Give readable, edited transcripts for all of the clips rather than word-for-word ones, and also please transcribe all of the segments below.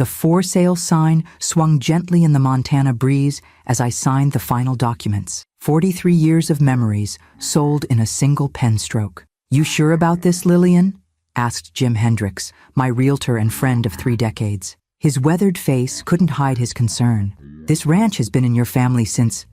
The for sale sign swung gently in the Montana breeze as I signed the final documents. 43 years of memories sold in a single pen stroke. "You sure about this, Lillian?" asked Jim Hendricks, my realtor and friend of 3 decades. His weathered face couldn't hide his concern. "This ranch has been in your family since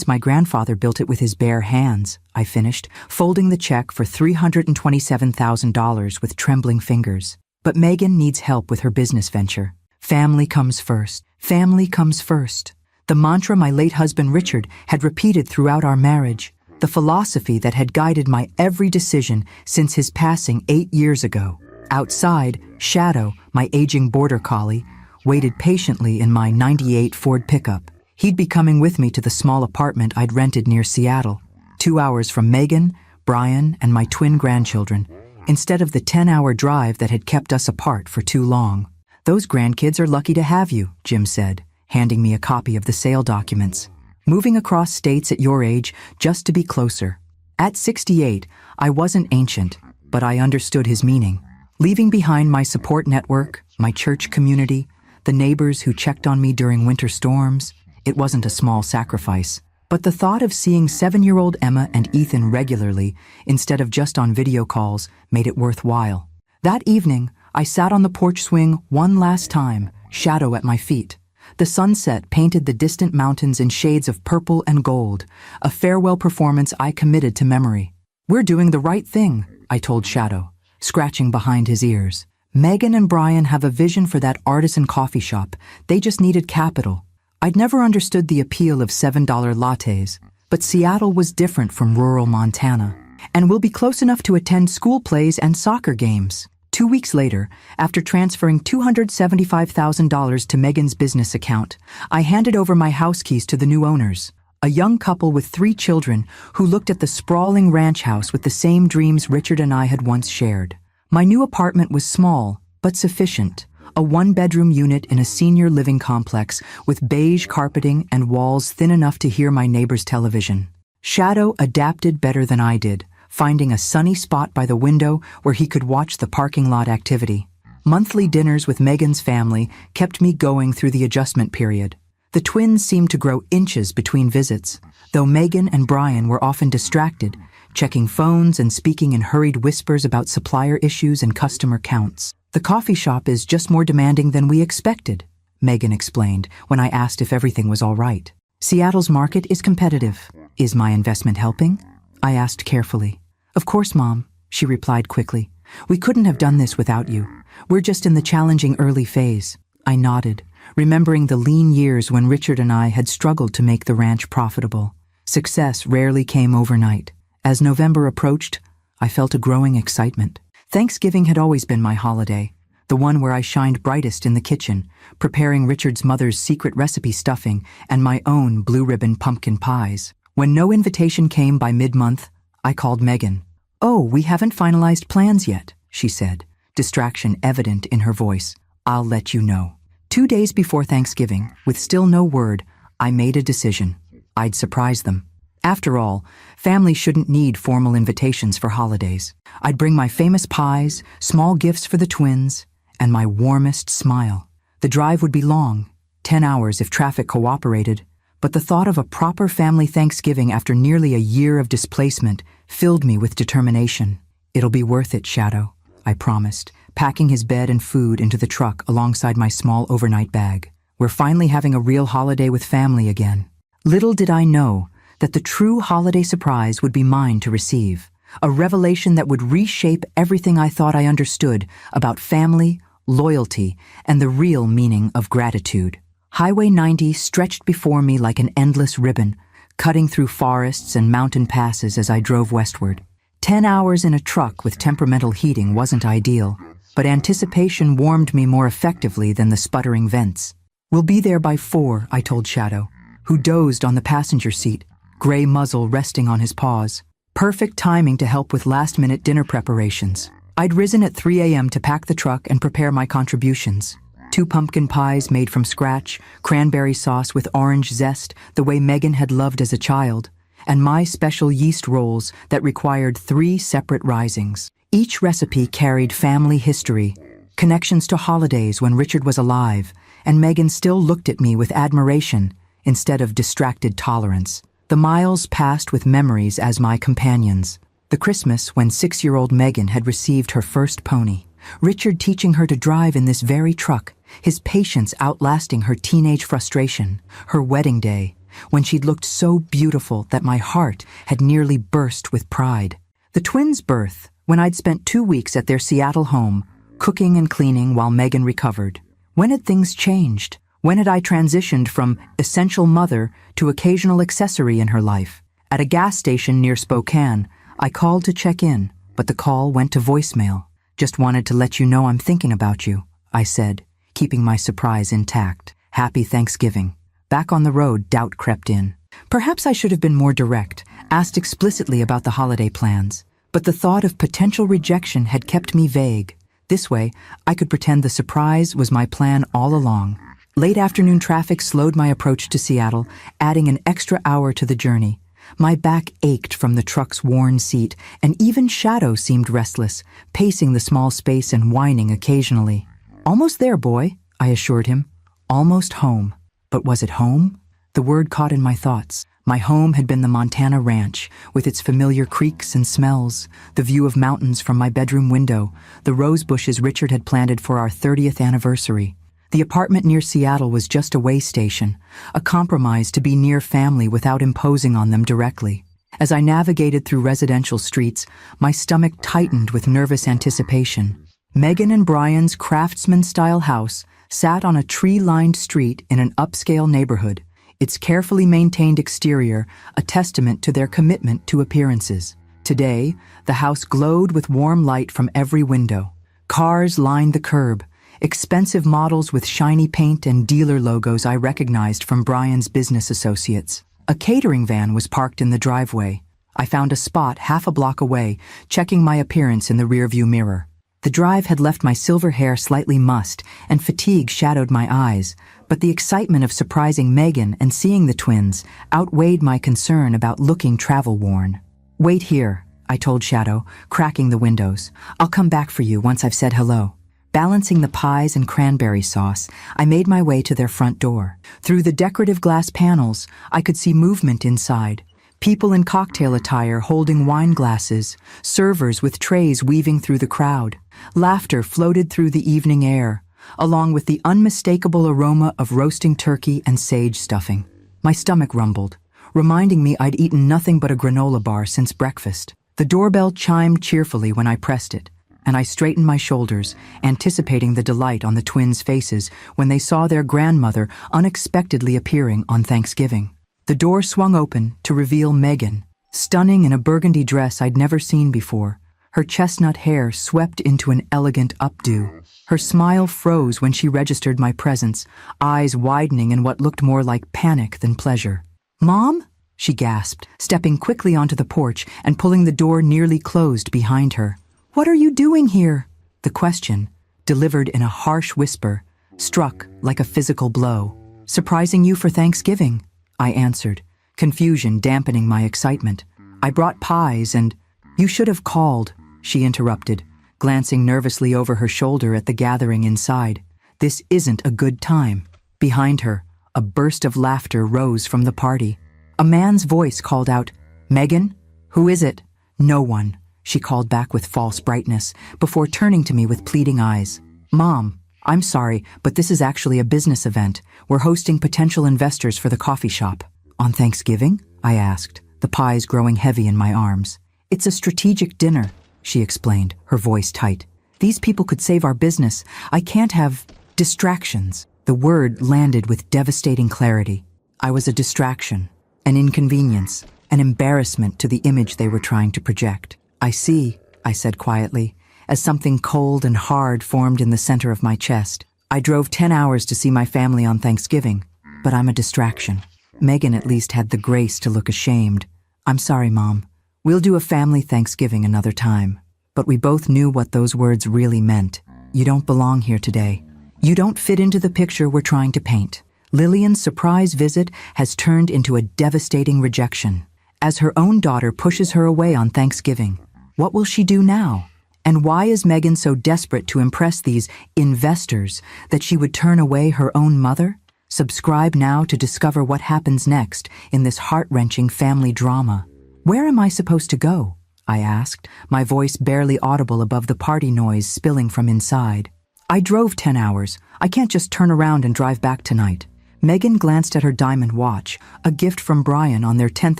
my grandfather built it with his bare hands," I finished, folding the check for $327,000 with trembling fingers. "But Megan needs help with her business venture. Family comes first. Family comes first." The mantra my late husband Richard had repeated throughout our marriage, the philosophy that had guided my every decision since his passing 8 years ago. Outside, Shadow, my aging border collie, waited patiently in my '98 Ford pickup. He'd be coming with me to the small apartment I'd rented near Seattle, 2 hours from Megan, Brian, and my twin grandchildren, instead of the 10-hour drive that had kept us apart for too long. "Those grandkids are lucky to have you," Jim said, handing me a copy of the sale documents. "Moving across states at your age just to be closer." At 68, I wasn't ancient, but I understood his meaning. Leaving behind my support network, my church community, the neighbors who checked on me during winter storms, it wasn't a small sacrifice. But the thought of seeing 7-year-old Emma and Ethan regularly, instead of just on video calls, made it worthwhile. That evening, I sat on the porch swing one last time, Shadow at my feet. The sunset painted the distant mountains in shades of purple and gold, a farewell performance I committed to memory. "We're doing the right thing," I told Shadow, scratching behind his ears. "Megan and Brian have a vision for that artisan coffee shop. They just needed capital." I'd never understood the appeal of $7 lattes, but Seattle was different from rural Montana, and we'll be close enough to attend school plays and soccer games. 2 weeks later, after transferring $275,000 to Megan's business account, I handed over my house keys to the new owners, a young couple with 3 children who looked at the sprawling ranch house with the same dreams Richard and I had once shared. My new apartment was small, but sufficient, a 1-bedroom unit in a senior living complex with beige carpeting and walls thin enough to hear my neighbor's television. Shadow adapted better than I did, finding a sunny spot by the window where he could watch the parking lot activity. Monthly dinners with Megan's family kept me going through the adjustment period. The twins seemed to grow inches between visits, though Megan and Brian were often distracted, checking phones and speaking in hurried whispers about supplier issues and customer counts. "The coffee shop is just more demanding than we expected," Megan explained when I asked if everything was all right. "Seattle's market is competitive. Is my investment helping?" I asked carefully. "Of course, Mom," she replied quickly. "We couldn't have done this without you. We're just in the challenging early phase." I nodded, remembering the lean years when Richard and I had struggled to make the ranch profitable. Success rarely came overnight. As November approached, I felt a growing excitement. Thanksgiving had always been my holiday, the one where I shined brightest in the kitchen, preparing Richard's mother's secret recipe stuffing and my own blue-ribbon pumpkin pies. When no invitation came by mid-month, I called Megan. "Oh, we haven't finalized plans yet," she said, distraction evident in her voice. "I'll let you know." 2 days before Thanksgiving, with still no word, I made a decision. I'd surprise them. After all, family shouldn't need formal invitations for holidays. I'd bring my famous pies, small gifts for the twins, and my warmest smile. The drive would be long, 10 hours if traffic cooperated, but the thought of a proper family Thanksgiving after nearly a year of displacement filled me with determination. "It'll be worth it, Shadow," I promised, packing his bed and food into the truck alongside my small overnight bag. "We're finally having a real holiday with family again." Little did I know that the true holiday surprise would be mine to receive, a revelation that would reshape everything I thought I understood about family, loyalty, and the real meaning of gratitude. Highway 90 stretched before me like an endless ribbon, cutting through forests and mountain passes as I drove westward. 10 hours in a truck with temperamental heating wasn't ideal, but anticipation warmed me more effectively than the sputtering vents. "We'll be there by 4, I told Shadow, who dozed on the passenger seat, gray muzzle resting on his paws. Perfect timing to help with last-minute dinner preparations. I'd risen at 3 a.m. to pack the truck and prepare my contributions. 2 pumpkin pies made from scratch, cranberry sauce with orange zest, the way Megan had loved as a child, and my special yeast rolls that required 3 separate risings. Each recipe carried family history, connections to holidays when Richard was alive, and Megan still looked at me with admiration instead of distracted tolerance. The miles passed with memories as my companions. The Christmas when 6-year-old Megan had received her first pony. Richard teaching her to drive in this very truck, his patience outlasting her teenage frustration. Her wedding day, when she'd looked so beautiful that my heart had nearly burst with pride. The twins' birth, when I'd spent 2 weeks at their Seattle home, cooking and cleaning while Megan recovered. When had things changed? When had I transitioned from essential mother to occasional accessory in her life? At a gas station near Spokane, I called to check in, but the call went to voicemail. "Just wanted to let you know I'm thinking about you," I said, keeping my surprise intact. "Happy Thanksgiving." Back on the road, doubt crept in. Perhaps I should have been more direct, asked explicitly about the holiday plans, but the thought of potential rejection had kept me vague. This way, I could pretend the surprise was my plan all along. Late afternoon traffic slowed my approach to Seattle, adding an extra hour to the journey. My back ached from the truck's worn seat, and even Shadow seemed restless, pacing the small space and whining occasionally. "Almost there, boy," I assured him. Almost home. But was it home? The word caught in my thoughts. My home had been the Montana ranch, with its familiar creaks and smells, the view of mountains from my bedroom window, the rose bushes Richard had planted for our 30th anniversary. The apartment near Seattle was just a way station, a compromise to be near family without imposing on them directly. As I navigated through residential streets, my stomach tightened with nervous anticipation. Megan and Brian's craftsman-style house sat on a tree-lined street in an upscale neighborhood, its carefully maintained exterior a testament to their commitment to appearances. Today, the house glowed with warm light from every window. Cars lined the curb, expensive models with shiny paint and dealer logos I recognized from Brian's business associates. A catering van was parked in the driveway. I found a spot half a block away, checking my appearance in the rearview mirror. The drive had left my silver hair slightly mussed, and fatigue shadowed my eyes, but the excitement of surprising Megan and seeing the twins outweighed my concern about looking travel-worn. "Wait here," I told Shadow, cracking the windows. "I'll come back for you once I've said hello." Balancing the pies and cranberry sauce, I made my way to their front door. Through the decorative glass panels, I could see movement inside. People in cocktail attire holding wine glasses, servers with trays weaving through the crowd. Laughter floated through the evening air, along with the unmistakable aroma of roasting turkey and sage stuffing. My stomach rumbled, reminding me I'd eaten nothing but a granola bar since breakfast. The doorbell chimed cheerfully when I pressed it, and I straightened my shoulders, anticipating the delight on the twins' faces when they saw their grandmother unexpectedly appearing on Thanksgiving. The door swung open to reveal Megan, stunning in a burgundy dress I'd never seen before. Her chestnut hair swept into an elegant updo. Her smile froze when she registered my presence, eyes widening in what looked more like panic than pleasure. "Mom?" she gasped, stepping quickly onto the porch and pulling the door nearly closed behind her. "What are you doing here?" The question, delivered in a harsh whisper, struck like a physical blow. "Surprising you for Thanksgiving," I answered, confusion dampening my excitement. "I brought pies and—" "You should have called," she interrupted, glancing nervously over her shoulder at the gathering inside. "This isn't a good time." Behind her, a burst of laughter rose from the party. A man's voice called out, "Megan? Who is it?" "No one," she called back with false brightness, before turning to me with pleading eyes. "Mom, I'm sorry, but this is actually a business event. We're hosting potential investors for the coffee shop." "On Thanksgiving?" I asked, the pies growing heavy in my arms. "It's a strategic dinner," she explained, her voice tight. "These people could save our business. I can't have distractions." The word landed with devastating clarity. I was a distraction, an inconvenience, an embarrassment to the image they were trying to project. "I see," I said quietly, as something cold and hard formed in the center of my chest. "I drove 10 hours to see my family on Thanksgiving, but I'm a distraction." Megan at least had the grace to look ashamed. "I'm sorry, Mom. We'll do a family Thanksgiving another time." But we both knew what those words really meant. You don't belong here today. You don't fit into the picture we're trying to paint. Lillian's surprise visit has turned into a devastating rejection. As her own daughter pushes her away on Thanksgiving, what will she do now? And why is Megan so desperate to impress these investors that she would turn away her own mother? Subscribe now to discover what happens next in this heart-wrenching family drama. Where am I supposed to go? I asked, my voice barely audible above the party noise spilling from inside. I drove 10 hours. I can't just turn around and drive back tonight. Megan glanced at her diamond watch, a gift from Brian on their 10th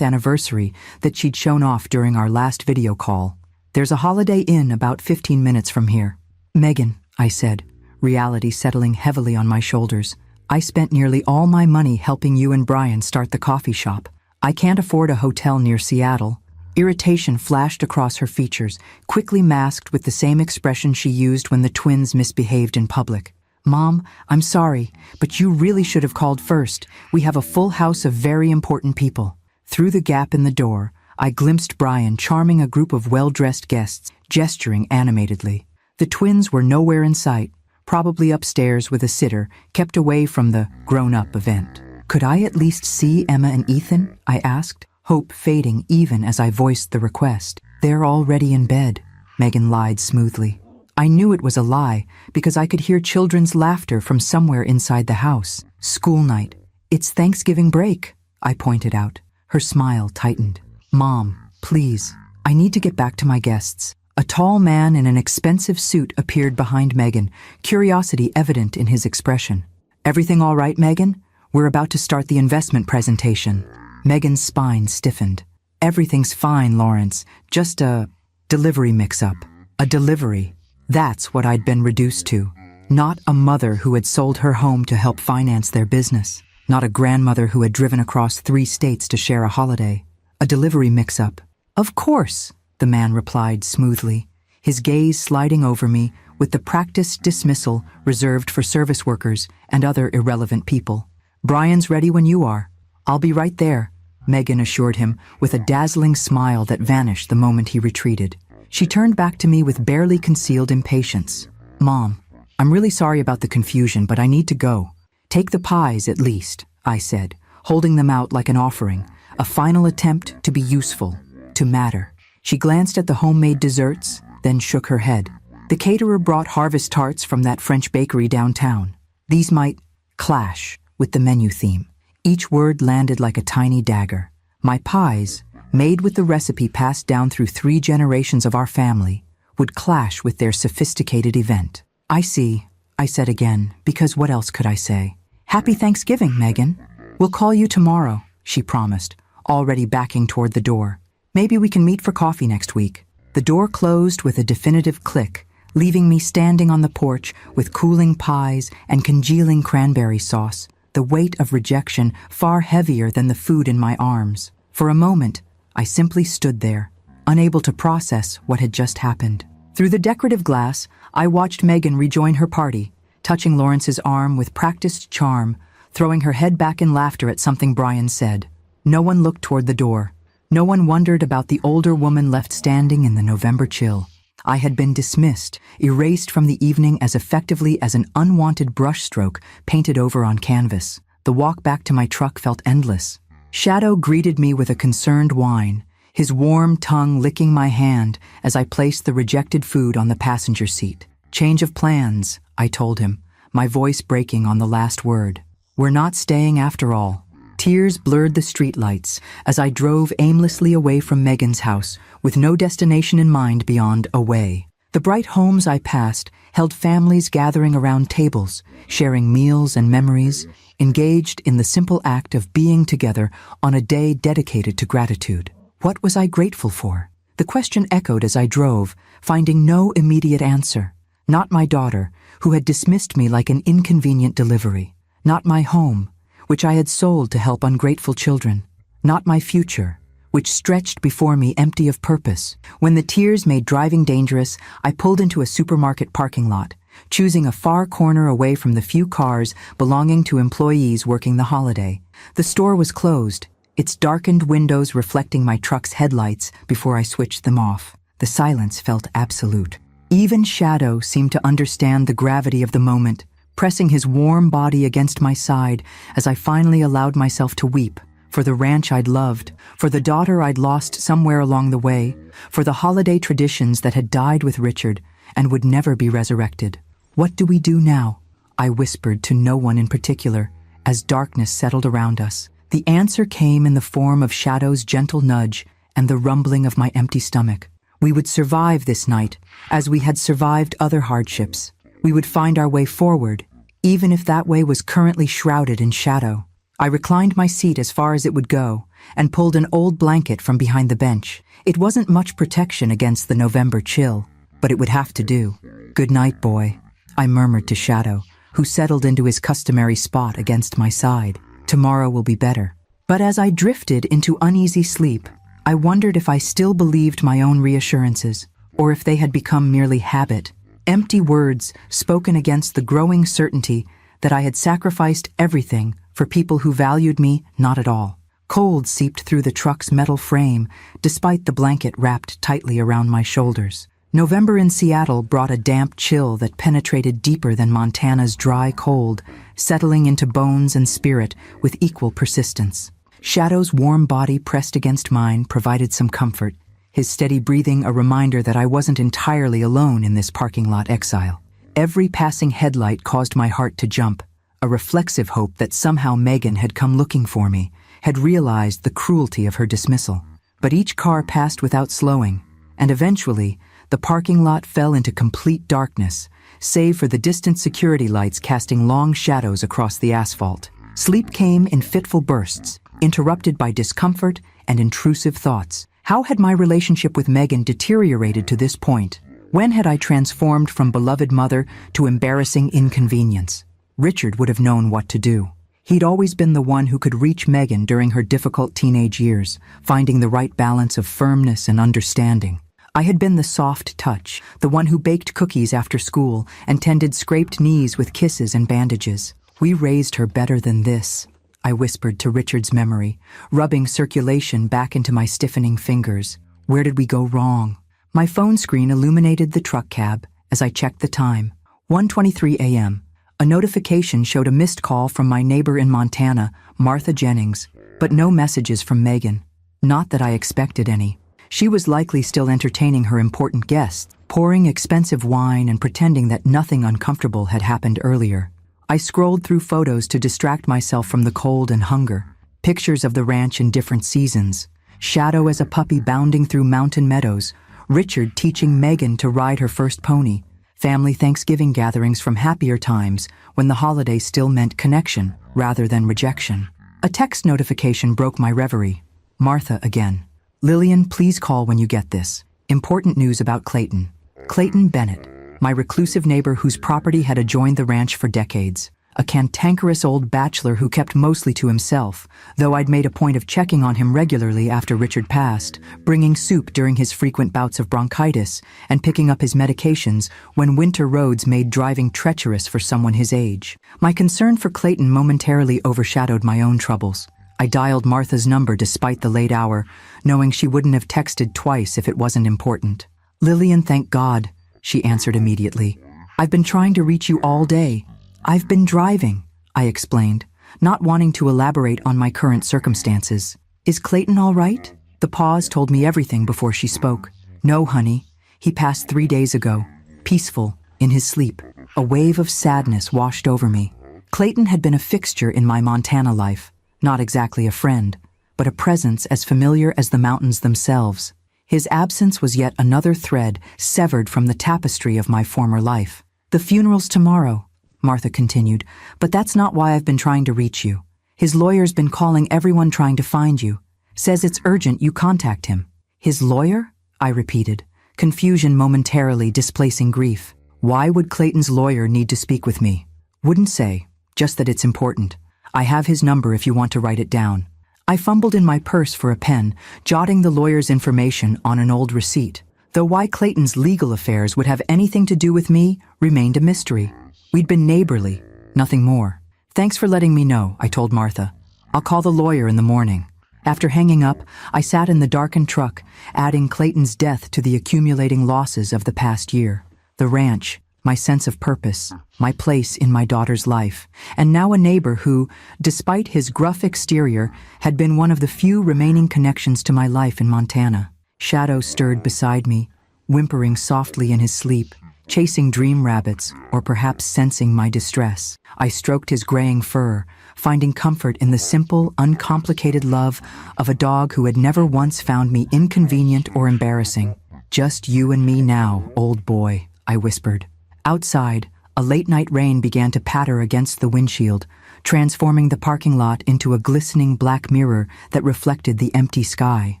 anniversary that she'd shown off during our last video call. There's a Holiday Inn about 15 minutes from here. Megan, I said, reality settling heavily on my shoulders. I spent nearly all my money helping you and Brian start the coffee shop. I can't afford a hotel near Seattle. Irritation flashed across her features, quickly masked with the same expression she used when the twins misbehaved in public. Mom, I'm sorry, but you really should have called first. We have a full house of very important people. Through the gap in the door, I glimpsed Brian charming a group of well-dressed guests, gesturing animatedly. The twins were nowhere in sight, probably upstairs with a sitter, kept away from the grown-up event. Could I at least see Emma and Ethan? I asked, hope fading even as I voiced the request. They're already in bed, Megan lied smoothly. I knew it was a lie because I could hear children's laughter from somewhere inside the house. School night. It's Thanksgiving break, I pointed out. Her smile tightened. Mom, please, I need to get back to my guests. A tall man in an expensive suit appeared behind Megan, curiosity evident in his expression. Everything all right, Megan? We're about to start the investment presentation. Megan's spine stiffened. Everything's fine, Lawrence. Just a delivery mix-up. A delivery. That's what I'd been reduced to. Not a mother who had sold her home to help finance their business. Not a grandmother who had driven across 3 states to share a holiday. A delivery mix-up. Of course, the man replied smoothly, his gaze sliding over me with the practiced dismissal reserved for service workers and other irrelevant people. Brian's ready when you are. I'll be right there, Megan assured him with a dazzling smile that vanished the moment he retreated. She turned back to me with barely concealed impatience. Mom, I'm really sorry about the confusion, but I need to go. Take the pies at least, I said, holding them out like an offering, a final attempt to be useful, to matter. She glanced at the homemade desserts, then shook her head. The caterer brought harvest tarts from that French bakery downtown. These might clash with the menu theme. Each word landed like a tiny dagger. My pies, made with the recipe passed down through 3 generations of our family, would clash with their sophisticated event. I see, I said again, because what else could I say? Happy Thanksgiving, Megan. We'll call you tomorrow, she promised, already backing toward the door. Maybe we can meet for coffee next week. The door closed with a definitive click, leaving me standing on the porch with cooling pies and congealing cranberry sauce, the weight of rejection far heavier than the food in my arms. For a moment, I simply stood there, unable to process what had just happened. Through the decorative glass, I watched Megan rejoin her party, touching Lawrence's arm with practiced charm, throwing her head back in laughter at something Brian said. No one looked toward the door. No one wondered about the older woman left standing in the November chill. I had been dismissed, erased from the evening as effectively as an unwanted brushstroke painted over on canvas. The walk back to my truck felt endless. Shadow greeted me with a concerned whine, his warm tongue licking my hand as I placed the rejected food on the passenger seat. Change of plans, I told him, my voice breaking on the last word. We're not staying after all. Tears blurred the streetlights as I drove aimlessly away from Megan's house, with no destination in mind beyond away. The bright homes I passed held families gathering around tables, sharing meals and memories, engaged in the simple act of being together on a day dedicated to gratitude. What was I grateful for? The question echoed as I drove, finding no immediate answer. Not my daughter, who had dismissed me like an inconvenient delivery. Not my home, which I had sold to help ungrateful children. Not my future, which stretched before me empty of purpose. When the tears made driving dangerous, I pulled into a supermarket parking lot, choosing a far corner away from the few cars belonging to employees working the holiday. The store was closed, its darkened windows reflecting my truck's headlights before I switched them off. The silence felt absolute. Even Shadow seemed to understand the gravity of the moment, pressing his warm body against my side as I finally allowed myself to weep, For the ranch I'd loved, for the daughter I'd lost somewhere along the way, for the holiday traditions that had died with Richard and would never be resurrected. What do we do now? I whispered to no one in particular, as darkness settled around us. The answer came in the form of Shadow's gentle nudge and the rumbling of my empty stomach. We would survive this night, as we had survived other hardships. We would find our way forward, even if that way was currently shrouded in shadow. I reclined my seat as far as it would go, and pulled an old blanket from behind the bench. It wasn't much protection against the November chill, but it would have to do. "Good night, boy," I murmured to Shadow, who settled into his customary spot against my side. "Tomorrow will be better." But as I drifted into uneasy sleep, I wondered if I still believed my own reassurances, or if they had become merely habit, empty words spoken against the growing certainty that I had sacrificed everything for people who valued me not at all. Cold seeped through the truck's metal frame, despite the blanket wrapped tightly around my shoulders. November in Seattle brought a damp chill that penetrated deeper than Montana's dry cold, settling into bones and spirit with equal persistence. Shadow's warm body pressed against mine provided some comfort, his steady breathing a reminder that I wasn't entirely alone in this parking lot exile. Every passing headlight caused my heart to jump, a reflexive hope that somehow Megan had come looking for me, had realized the cruelty of her dismissal. But each car passed without slowing, and eventually, the parking lot fell into complete darkness, save for the distant security lights casting long shadows across the asphalt. Sleep came in fitful bursts, interrupted by discomfort and intrusive thoughts. How had my relationship with Megan deteriorated to this point? When had I transformed from beloved mother to embarrassing inconvenience? Richard would have known what to do. He'd always been the one who could reach Megan during her difficult teenage years, finding the right balance of firmness and understanding. I had been the soft touch, the one who baked cookies after school and tended scraped knees with kisses and bandages. "We raised her better than this," I whispered to Richard's memory, rubbing circulation back into my stiffening fingers. Where did we go wrong? My phone screen illuminated the truck cab as I checked the time. 1:23 a.m. A notification showed a missed call from my neighbor in Montana, Martha Jennings, but no messages from Megan. Not that I expected any. She was likely still entertaining her important guests, pouring expensive wine and pretending that nothing uncomfortable had happened earlier. I scrolled through photos to distract myself from the cold and hunger. Pictures of the ranch in different seasons. Shadow as a puppy bounding through mountain meadows. Richard teaching Megan to ride her first pony. Family Thanksgiving gatherings from happier times when the holiday still meant connection rather than rejection. A text notification broke my reverie. Martha again. "Lillian, please call when you get this. Important news about Clayton. Clayton Bennett, my reclusive neighbor whose property had adjoined the ranch for decades. A cantankerous old bachelor who kept mostly to himself, though I'd made a point of checking on him regularly after Richard passed, bringing soup during his frequent bouts of bronchitis, and picking up his medications when winter roads made driving treacherous for someone his age. My concern for Clayton momentarily overshadowed my own troubles. I dialed Martha's number despite the late hour, knowing she wouldn't have texted twice if it wasn't important. "Lillian, thank God," she answered immediately. "I've been trying to reach you all day. I've been driving," I explained, not wanting to elaborate on my current circumstances. "Is Clayton all right?" The pause told me everything before she spoke. "No, honey. He passed 3 days ago. Peaceful, in his sleep." A wave of sadness washed over me. Clayton had been a fixture in my Montana life. Not exactly a friend, but a presence as familiar as the mountains themselves. His absence was yet another thread severed from the tapestry of my former life. "The funeral's tomorrow," Martha continued, "but that's not why I've been trying to reach you. His lawyer's been calling everyone trying to find you. Says it's urgent you contact him." "His lawyer?" I repeated, confusion momentarily displacing grief. Why would Clayton's lawyer need to speak with me? "Wouldn't say, just that it's important. I have his number if you want to write it down." I fumbled in my purse for a pen, jotting the lawyer's information on an old receipt, though why Clayton's legal affairs would have anything to do with me remained a mystery. We'd been neighborly, nothing more. "Thanks for letting me know," I told Martha. "I'll call the lawyer in the morning." After hanging up, I sat in the darkened truck, adding Clayton's death to the accumulating losses of the past year. The ranch, my sense of purpose, my place in my daughter's life, and now a neighbor who, despite his gruff exterior, had been one of the few remaining connections to my life in Montana. Shadow stirred beside me, whimpering softly in his sleep, chasing dream rabbits, or perhaps sensing my distress. I stroked his graying fur, finding comfort in the simple, uncomplicated love of a dog who had never once found me inconvenient or embarrassing. "Just you and me now, old boy," I whispered. Outside, a late-night rain began to patter against the windshield, transforming the parking lot into a glistening black mirror that reflected the empty sky.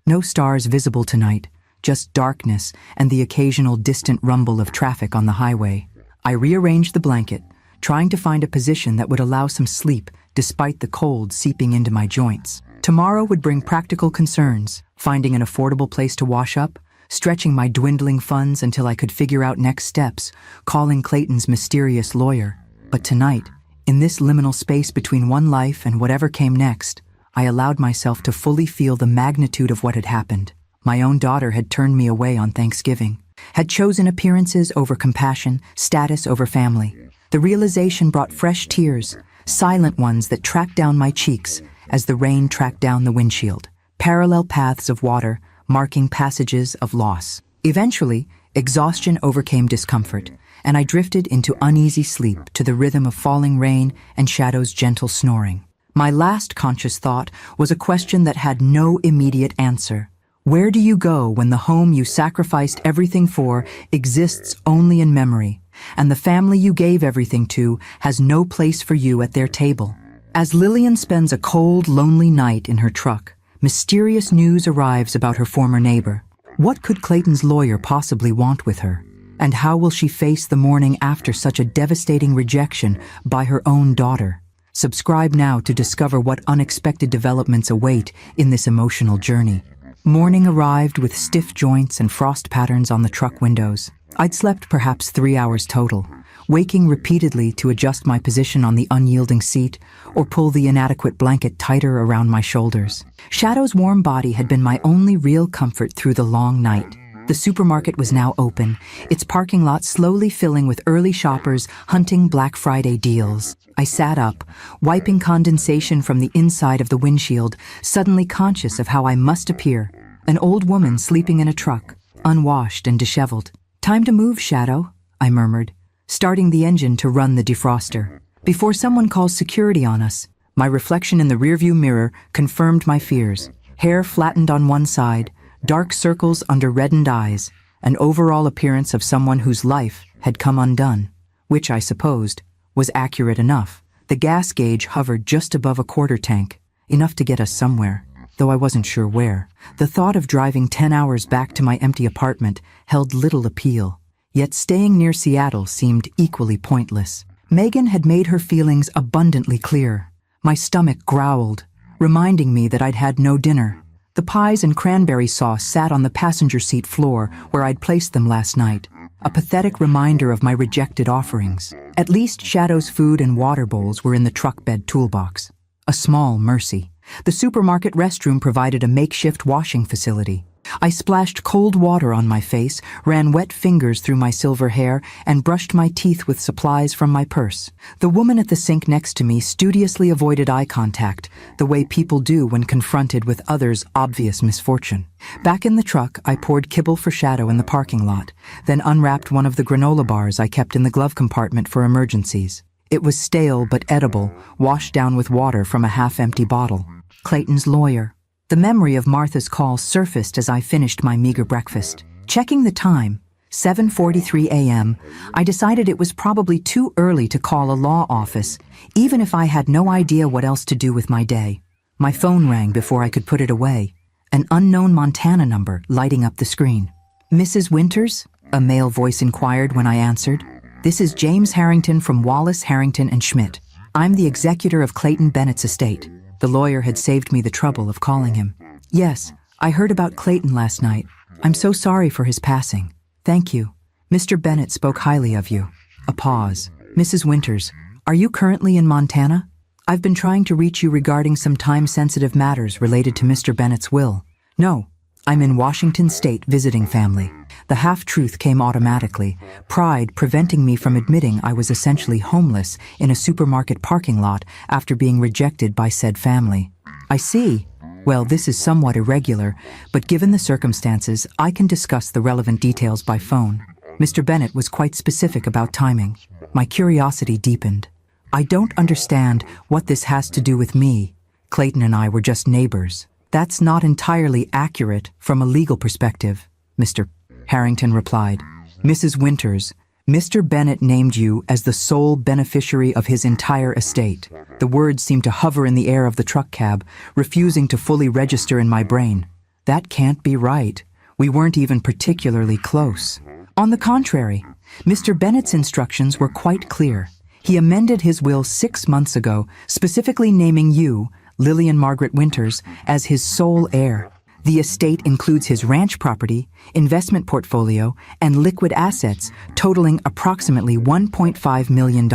No stars visible tonight, just darkness and the occasional distant rumble of traffic on the highway. I rearranged the blanket, trying to find a position that would allow some sleep despite the cold seeping into my joints. Tomorrow would bring practical concerns, finding an affordable place to wash up, stretching my dwindling funds until I could figure out next steps, calling Clayton's mysterious lawyer. But tonight, in this liminal space between one life and whatever came next, I allowed myself to fully feel the magnitude of what had happened. My own daughter had turned me away on Thanksgiving, had chosen appearances over compassion, status over family. The realization brought fresh tears, silent ones that tracked down my cheeks as the rain tracked down the windshield, parallel paths of water, marking passages of loss. Eventually, exhaustion overcame discomfort, and I drifted into uneasy sleep to the rhythm of falling rain and Shadow's gentle snoring. My last conscious thought was a question that had no immediate answer. Where do you go when the home you sacrificed everything for exists only in memory, and the family you gave everything to has no place for you at their table? As Lillian spends a cold, lonely night in her truck, mysterious news arrives about her former neighbor. What could Clayton's lawyer possibly want with her? And how will she face the morning after such a devastating rejection by her own daughter? Subscribe now to discover what unexpected developments await in this emotional journey. Morning arrived with stiff joints and frost patterns on the truck windows. I'd slept perhaps 3 hours total, waking repeatedly to adjust my position on the unyielding seat or pull the inadequate blanket tighter around my shoulders. Shadow's warm body had been my only real comfort through the long night. The supermarket was now open, its parking lot slowly filling with early shoppers hunting Black Friday deals. I sat up, wiping condensation from the inside of the windshield, suddenly conscious of how I must appear. An old woman sleeping in a truck, unwashed and disheveled. "Time to move, Shadow," I murmured, starting the engine to run the defroster. Before someone calls security on us, my reflection in the rearview mirror confirmed my fears. Hair flattened on one side, dark circles under reddened eyes, an overall appearance of someone whose life had come undone, which I supposed was accurate enough. The gas gauge hovered just above a quarter tank, enough to get us somewhere, though I wasn't sure where. The thought of driving 10 hours back to my empty apartment held little appeal, yet staying near Seattle seemed equally pointless. Megan had made her feelings abundantly clear. My stomach growled, reminding me that I'd had no dinner. The pies and cranberry sauce sat on the passenger seat floor where I'd placed them last night, a pathetic reminder of my rejected offerings. At least Shadow's food and water bowls were in the truck bed toolbox. A small mercy. The supermarket restroom provided a makeshift washing facility. I splashed cold water on my face, ran wet fingers through my silver hair, and brushed my teeth with supplies from my purse. The woman at the sink next to me studiously avoided eye contact, the way people do when confronted with others' obvious misfortune. Back in the truck, I poured kibble for Shadow in the parking lot, then unwrapped one of the granola bars I kept in the glove compartment for emergencies. It was stale but edible, washed down with water from a half-empty bottle. Clayton's lawyer. The memory of Martha's call surfaced as I finished my meager breakfast. Checking the time, 7:43 a.m., I decided it was probably too early to call a law office, even if I had no idea what else to do with my day. My phone rang before I could put it away, an unknown Montana number lighting up the screen. "Mrs. Winters?" a male voice inquired when I answered. "This is James Harrington from Wallace, Harrington and Schmidt. I'm the executor of Clayton Bennett's estate." The lawyer had saved me the trouble of calling him. "Yes, I heard about Clayton last night. I'm so sorry for his passing." "Thank you. Mr. Bennett spoke highly of you." A pause. "Mrs. Winters, are you currently in Montana? I've been trying to reach you regarding some time-sensitive matters related to Mr. Bennett's will." "No, I'm in Washington State visiting family. The half-truth came automatically, pride preventing me from admitting I was essentially homeless in a supermarket parking lot after being rejected by said family. I see. Well, this is somewhat irregular, but given the circumstances, I can discuss the relevant details by phone. Mr. Bennett was quite specific about timing. My curiosity deepened. I don't understand what this has to do with me. Clayton and I were just neighbors. That's not entirely accurate from a legal perspective, Mr. Harrington replied. Mrs. Winters, Mr. Bennett named you as the sole beneficiary of his entire estate. The words seemed to hover in the air of the truck cab, refusing to fully register in my brain. That can't be right. We weren't even particularly close. On the contrary, Mr. Bennett's instructions were quite clear. He amended his will 6 months ago, specifically naming you, Lillian Margaret Winters, as his sole heir. The estate includes his ranch property, investment portfolio, and liquid assets totaling approximately $1.5 million.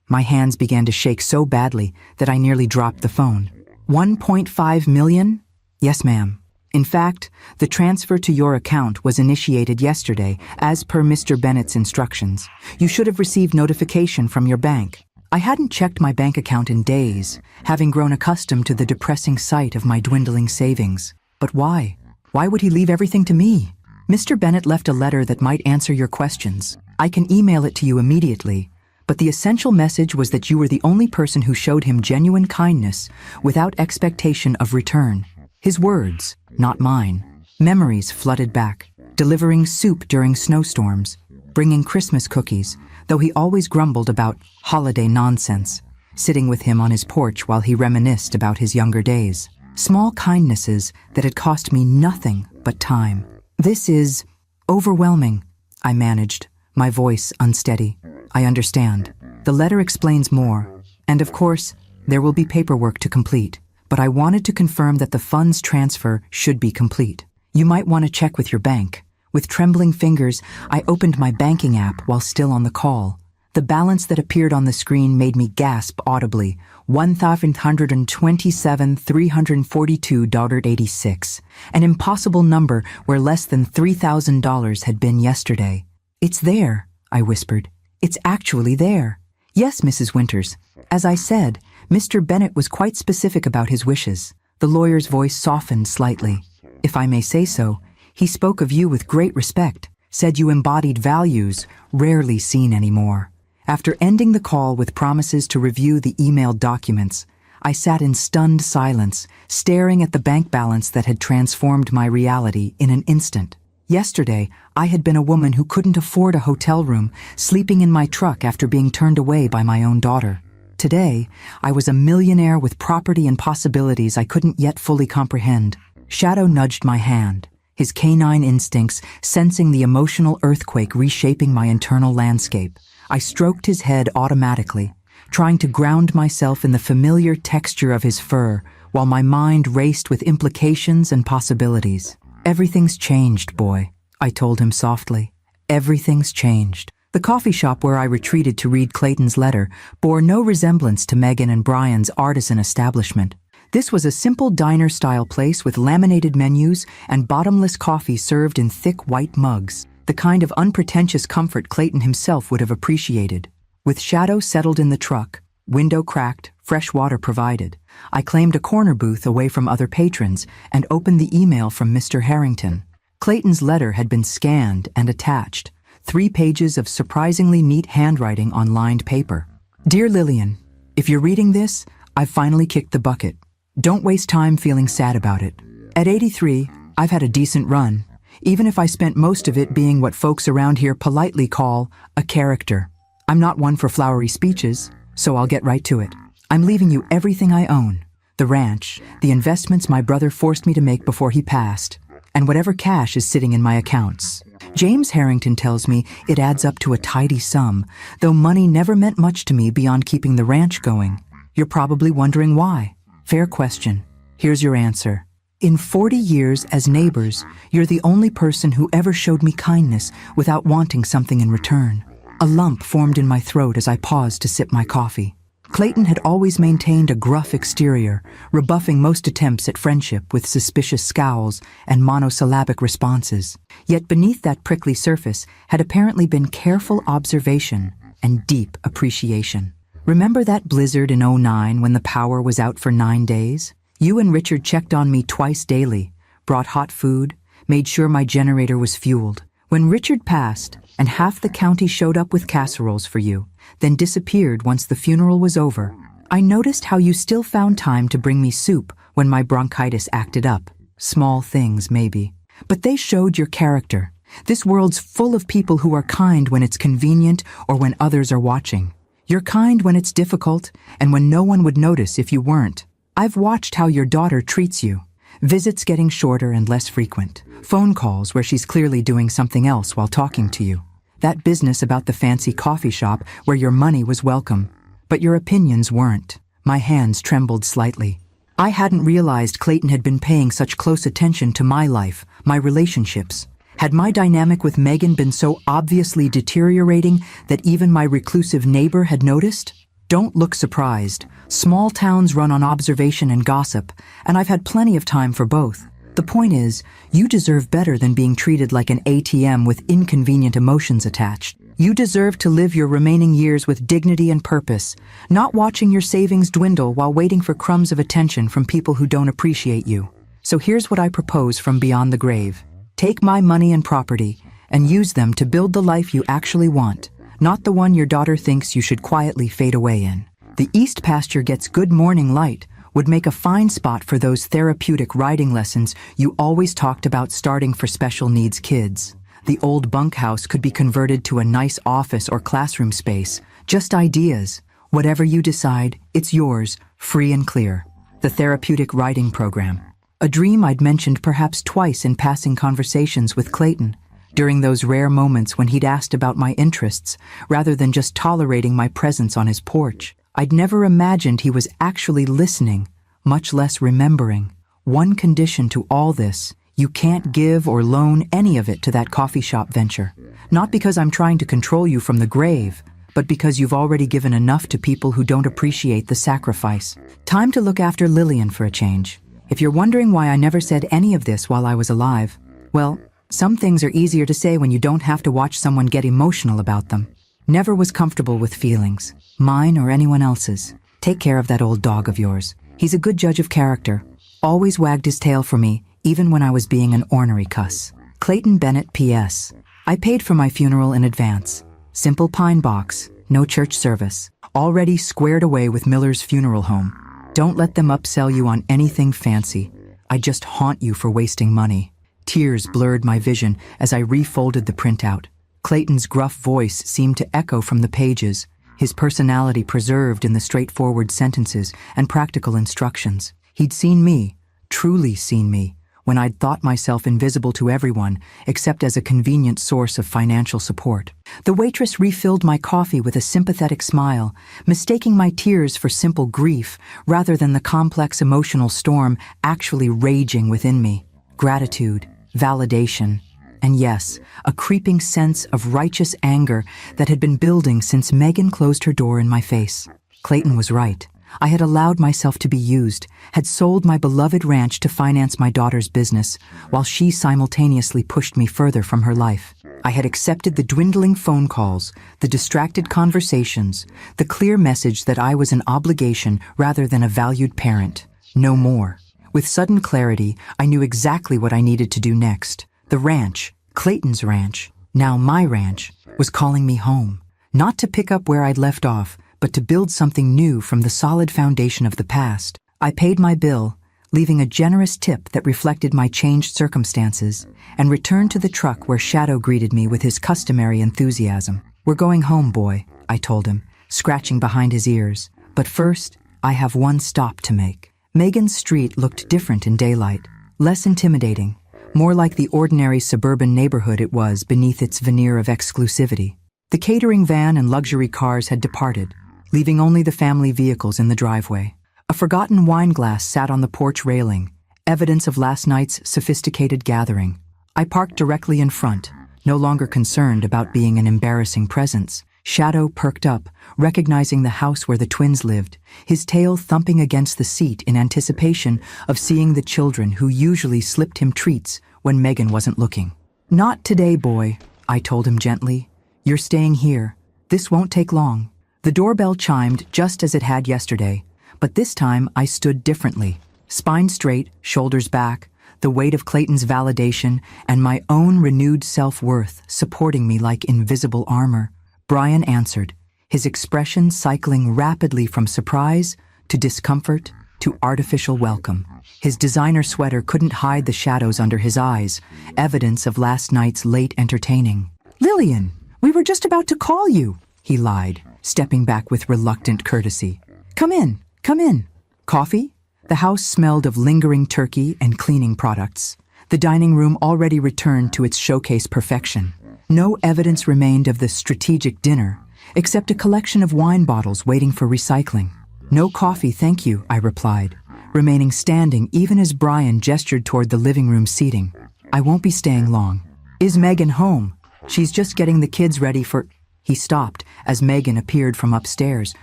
My hands began to shake so badly that I nearly dropped the phone. $1.5 million? Yes, ma'am. In fact, the transfer to your account was initiated yesterday, as per Mr. Bennett's instructions. You should have received notification from your bank. I hadn't checked my bank account in days, having grown accustomed to the depressing sight of my dwindling savings. But why? Why would he leave everything to me? Mr. Bennett left a letter that might answer your questions. I can email it to you immediately, but the essential message was that you were the only person who showed him genuine kindness without expectation of return. His words, not mine. Memories flooded back, delivering soup during snowstorms, bringing Christmas cookies, though he always grumbled about holiday nonsense, sitting with him on his porch while he reminisced about his younger days. Small kindnesses that had cost me nothing but time. This is overwhelming, I managed, my voice unsteady. I understand. The letter explains more, and of course, there will be paperwork to complete, but I wanted to confirm that the funds transfer should be complete. You might want to check with your bank. With trembling fingers, I opened my banking app while still on the call. The balance that appeared on the screen made me gasp audibly, $1,127,342.86, an impossible number where less than $3,000 had been yesterday. It's there, I whispered. It's actually there. Yes, Mrs. Winters. As I said, Mr. Bennett was quite specific about his wishes. The lawyer's voice softened slightly. If I may say so, he spoke of you with great respect, said you embodied values rarely seen anymore. After ending the call with promises to review the emailed documents, I sat in stunned silence, staring at the bank balance that had transformed my reality in an instant. Yesterday, I had been a woman who couldn't afford a hotel room, sleeping in my truck after being turned away by my own daughter. Today, I was a millionaire with property and possibilities I couldn't yet fully comprehend. Shadow nudged my hand, his canine instincts sensing the emotional earthquake reshaping my internal landscape. I stroked his head automatically, trying to ground myself in the familiar texture of his fur, while my mind raced with implications and possibilities. Everything's changed, boy, I told him softly. Everything's changed. The coffee shop where I retreated to read Clayton's letter bore no resemblance to Megan and Brian's artisan establishment. This was a simple diner-style place with laminated menus and bottomless coffee served in thick white mugs, the kind of unpretentious comfort Clayton himself would have appreciated. With Shadow settled in the truck, window cracked, fresh water provided, I claimed a corner booth away from other patrons and opened the email from Mr. Harrington. Clayton's letter had been scanned and attached, 3 pages of surprisingly neat handwriting on lined paper. Dear Lillian, if you're reading this, I've finally kicked the bucket. Don't waste time feeling sad about it. At 83, I've had a decent run, even if I spent most of it being what folks around here politely call a character. I'm not one for flowery speeches, so I'll get right to it. I'm leaving you everything I own. The ranch, the investments my brother forced me to make before he passed, and whatever cash is sitting in my accounts. James Harrington tells me it adds up to a tidy sum, though money never meant much to me beyond keeping the ranch going. You're probably wondering why. Fair question. Here's your answer. In 40 years as neighbors, you're the only person who ever showed me kindness without wanting something in return. A lump formed in my throat as I paused to sip my coffee. Clayton had always maintained a gruff exterior, rebuffing most attempts at friendship with suspicious scowls and monosyllabic responses. Yet beneath that prickly surface had apparently been careful observation and deep appreciation. Remember that blizzard in '09 when the power was out for 9 days? You and Richard checked on me twice daily, brought hot food, made sure my generator was fueled. When Richard passed, and half the county showed up with casseroles for you, then disappeared once the funeral was over, I noticed how you still found time to bring me soup when my bronchitis acted up. Small things, maybe. But they showed your character. This world's full of people who are kind when it's convenient or when others are watching. You're kind when it's difficult and when no one would notice if you weren't. I've watched how your daughter treats you. Visits getting shorter and less frequent. Phone calls where she's clearly doing something else while talking to you. That business about the fancy coffee shop where your money was welcome, but your opinions weren't. My hands trembled slightly. I hadn't realized Clayton had been paying such close attention to my life, my relationships. Had my dynamic with Megan been so obviously deteriorating that even my reclusive neighbor had noticed? Don't look surprised. Small towns run on observation and gossip, and I've had plenty of time for both. The point is, you deserve better than being treated like an ATM with inconvenient emotions attached. You deserve to live your remaining years with dignity and purpose, not watching your savings dwindle while waiting for crumbs of attention from people who don't appreciate you. So here's what I propose from beyond the grave. Take my money and property and use them to build the life you actually want, not the one your daughter thinks you should quietly fade away in. The east pasture gets good morning light would make a fine spot for those therapeutic riding lessons you always talked about starting for special needs kids. The old bunkhouse could be converted to a nice office or classroom space. Just ideas. Whatever you decide, it's yours, free and clear. The therapeutic riding program. A dream I'd mentioned perhaps twice in passing conversations with Clayton, during those rare moments when he'd asked about my interests, rather than just tolerating my presence on his porch. I'd never imagined he was actually listening, much less remembering. One condition to all this: you can't give or loan any of it to that coffee shop venture. Not because I'm trying to control you from the grave, but because you've already given enough to people who don't appreciate the sacrifice. Time to look after Lillian for a change. If you're wondering why I never said any of this while I was alive, well, some things are easier to say when you don't have to watch someone get emotional about them. Never was comfortable with feelings, mine or anyone else's. Take care of that old dog of yours. He's a good judge of character. Always wagged his tail for me, even when I was being an ornery cuss. Clayton Bennett P.S. I paid for my funeral in advance. Simple pine box, no church service. Already squared away with Miller's funeral home. Don't let them upsell you on anything fancy. I just haunt you for wasting money. Tears blurred my vision as I refolded the printout. Clayton's gruff voice seemed to echo from the pages, his personality preserved in the straightforward sentences and practical instructions. He'd seen me, truly seen me, when I'd thought myself invisible to everyone except as a convenient source of financial support. The waitress refilled my coffee with a sympathetic smile, mistaking my tears for simple grief rather than the complex emotional storm actually raging within me. Gratitude, validation, and yes, a creeping sense of righteous anger that had been building since Megan closed her door in my face. Clayton was right. I had allowed myself to be used, had sold my beloved ranch to finance my daughter's business, while she simultaneously pushed me further from her life. I had accepted the dwindling phone calls, the distracted conversations, the clear message that I was an obligation rather than a valued parent. No more. With sudden clarity, I knew exactly what I needed to do next. The ranch, Clayton's ranch, now my ranch, was calling me home. Not to pick up where I'd left off, but to build something new from the solid foundation of the past. I paid my bill, leaving a generous tip that reflected my changed circumstances, and returned to the truck where Shadow greeted me with his customary enthusiasm. "We're going home, boy," I told him, scratching behind his ears. "But first, I have one stop to make." Megan's street looked different in daylight, less intimidating, more like the ordinary suburban neighborhood it was beneath its veneer of exclusivity. The catering van and luxury cars had departed, leaving only the family vehicles in the driveway. A forgotten wine glass sat on the porch railing, evidence of last night's sophisticated gathering. I parked directly in front, no longer concerned about being an embarrassing presence. Shadow perked up, recognizing the house where the twins lived, his tail thumping against the seat in anticipation of seeing the children who usually slipped him treats when Megan wasn't looking. "Not today, boy," I told him gently. "You're staying here. This won't take long." The doorbell chimed just as it had yesterday, but this time I stood differently. Spine straight, shoulders back, the weight of Clayton's validation and my own renewed self-worth supporting me like invisible armor. Brian answered, his expression cycling rapidly from surprise to discomfort to artificial welcome. His designer sweater couldn't hide the shadows under his eyes, evidence of last night's late entertaining. "Lillian, we were just about to call you," he lied, stepping back with reluctant courtesy. Come in, come in." Coffee? The house smelled of lingering turkey and cleaning products. The dining room already returned to its showcase perfection. No evidence remained of the strategic dinner, except a collection of wine bottles waiting for recycling. "No coffee, thank you," I replied, remaining standing even as Brian gestured toward the living room seating. "I won't be staying long." "Is Megan home?" "She's just getting the kids ready for—" He stopped as Megan appeared from upstairs,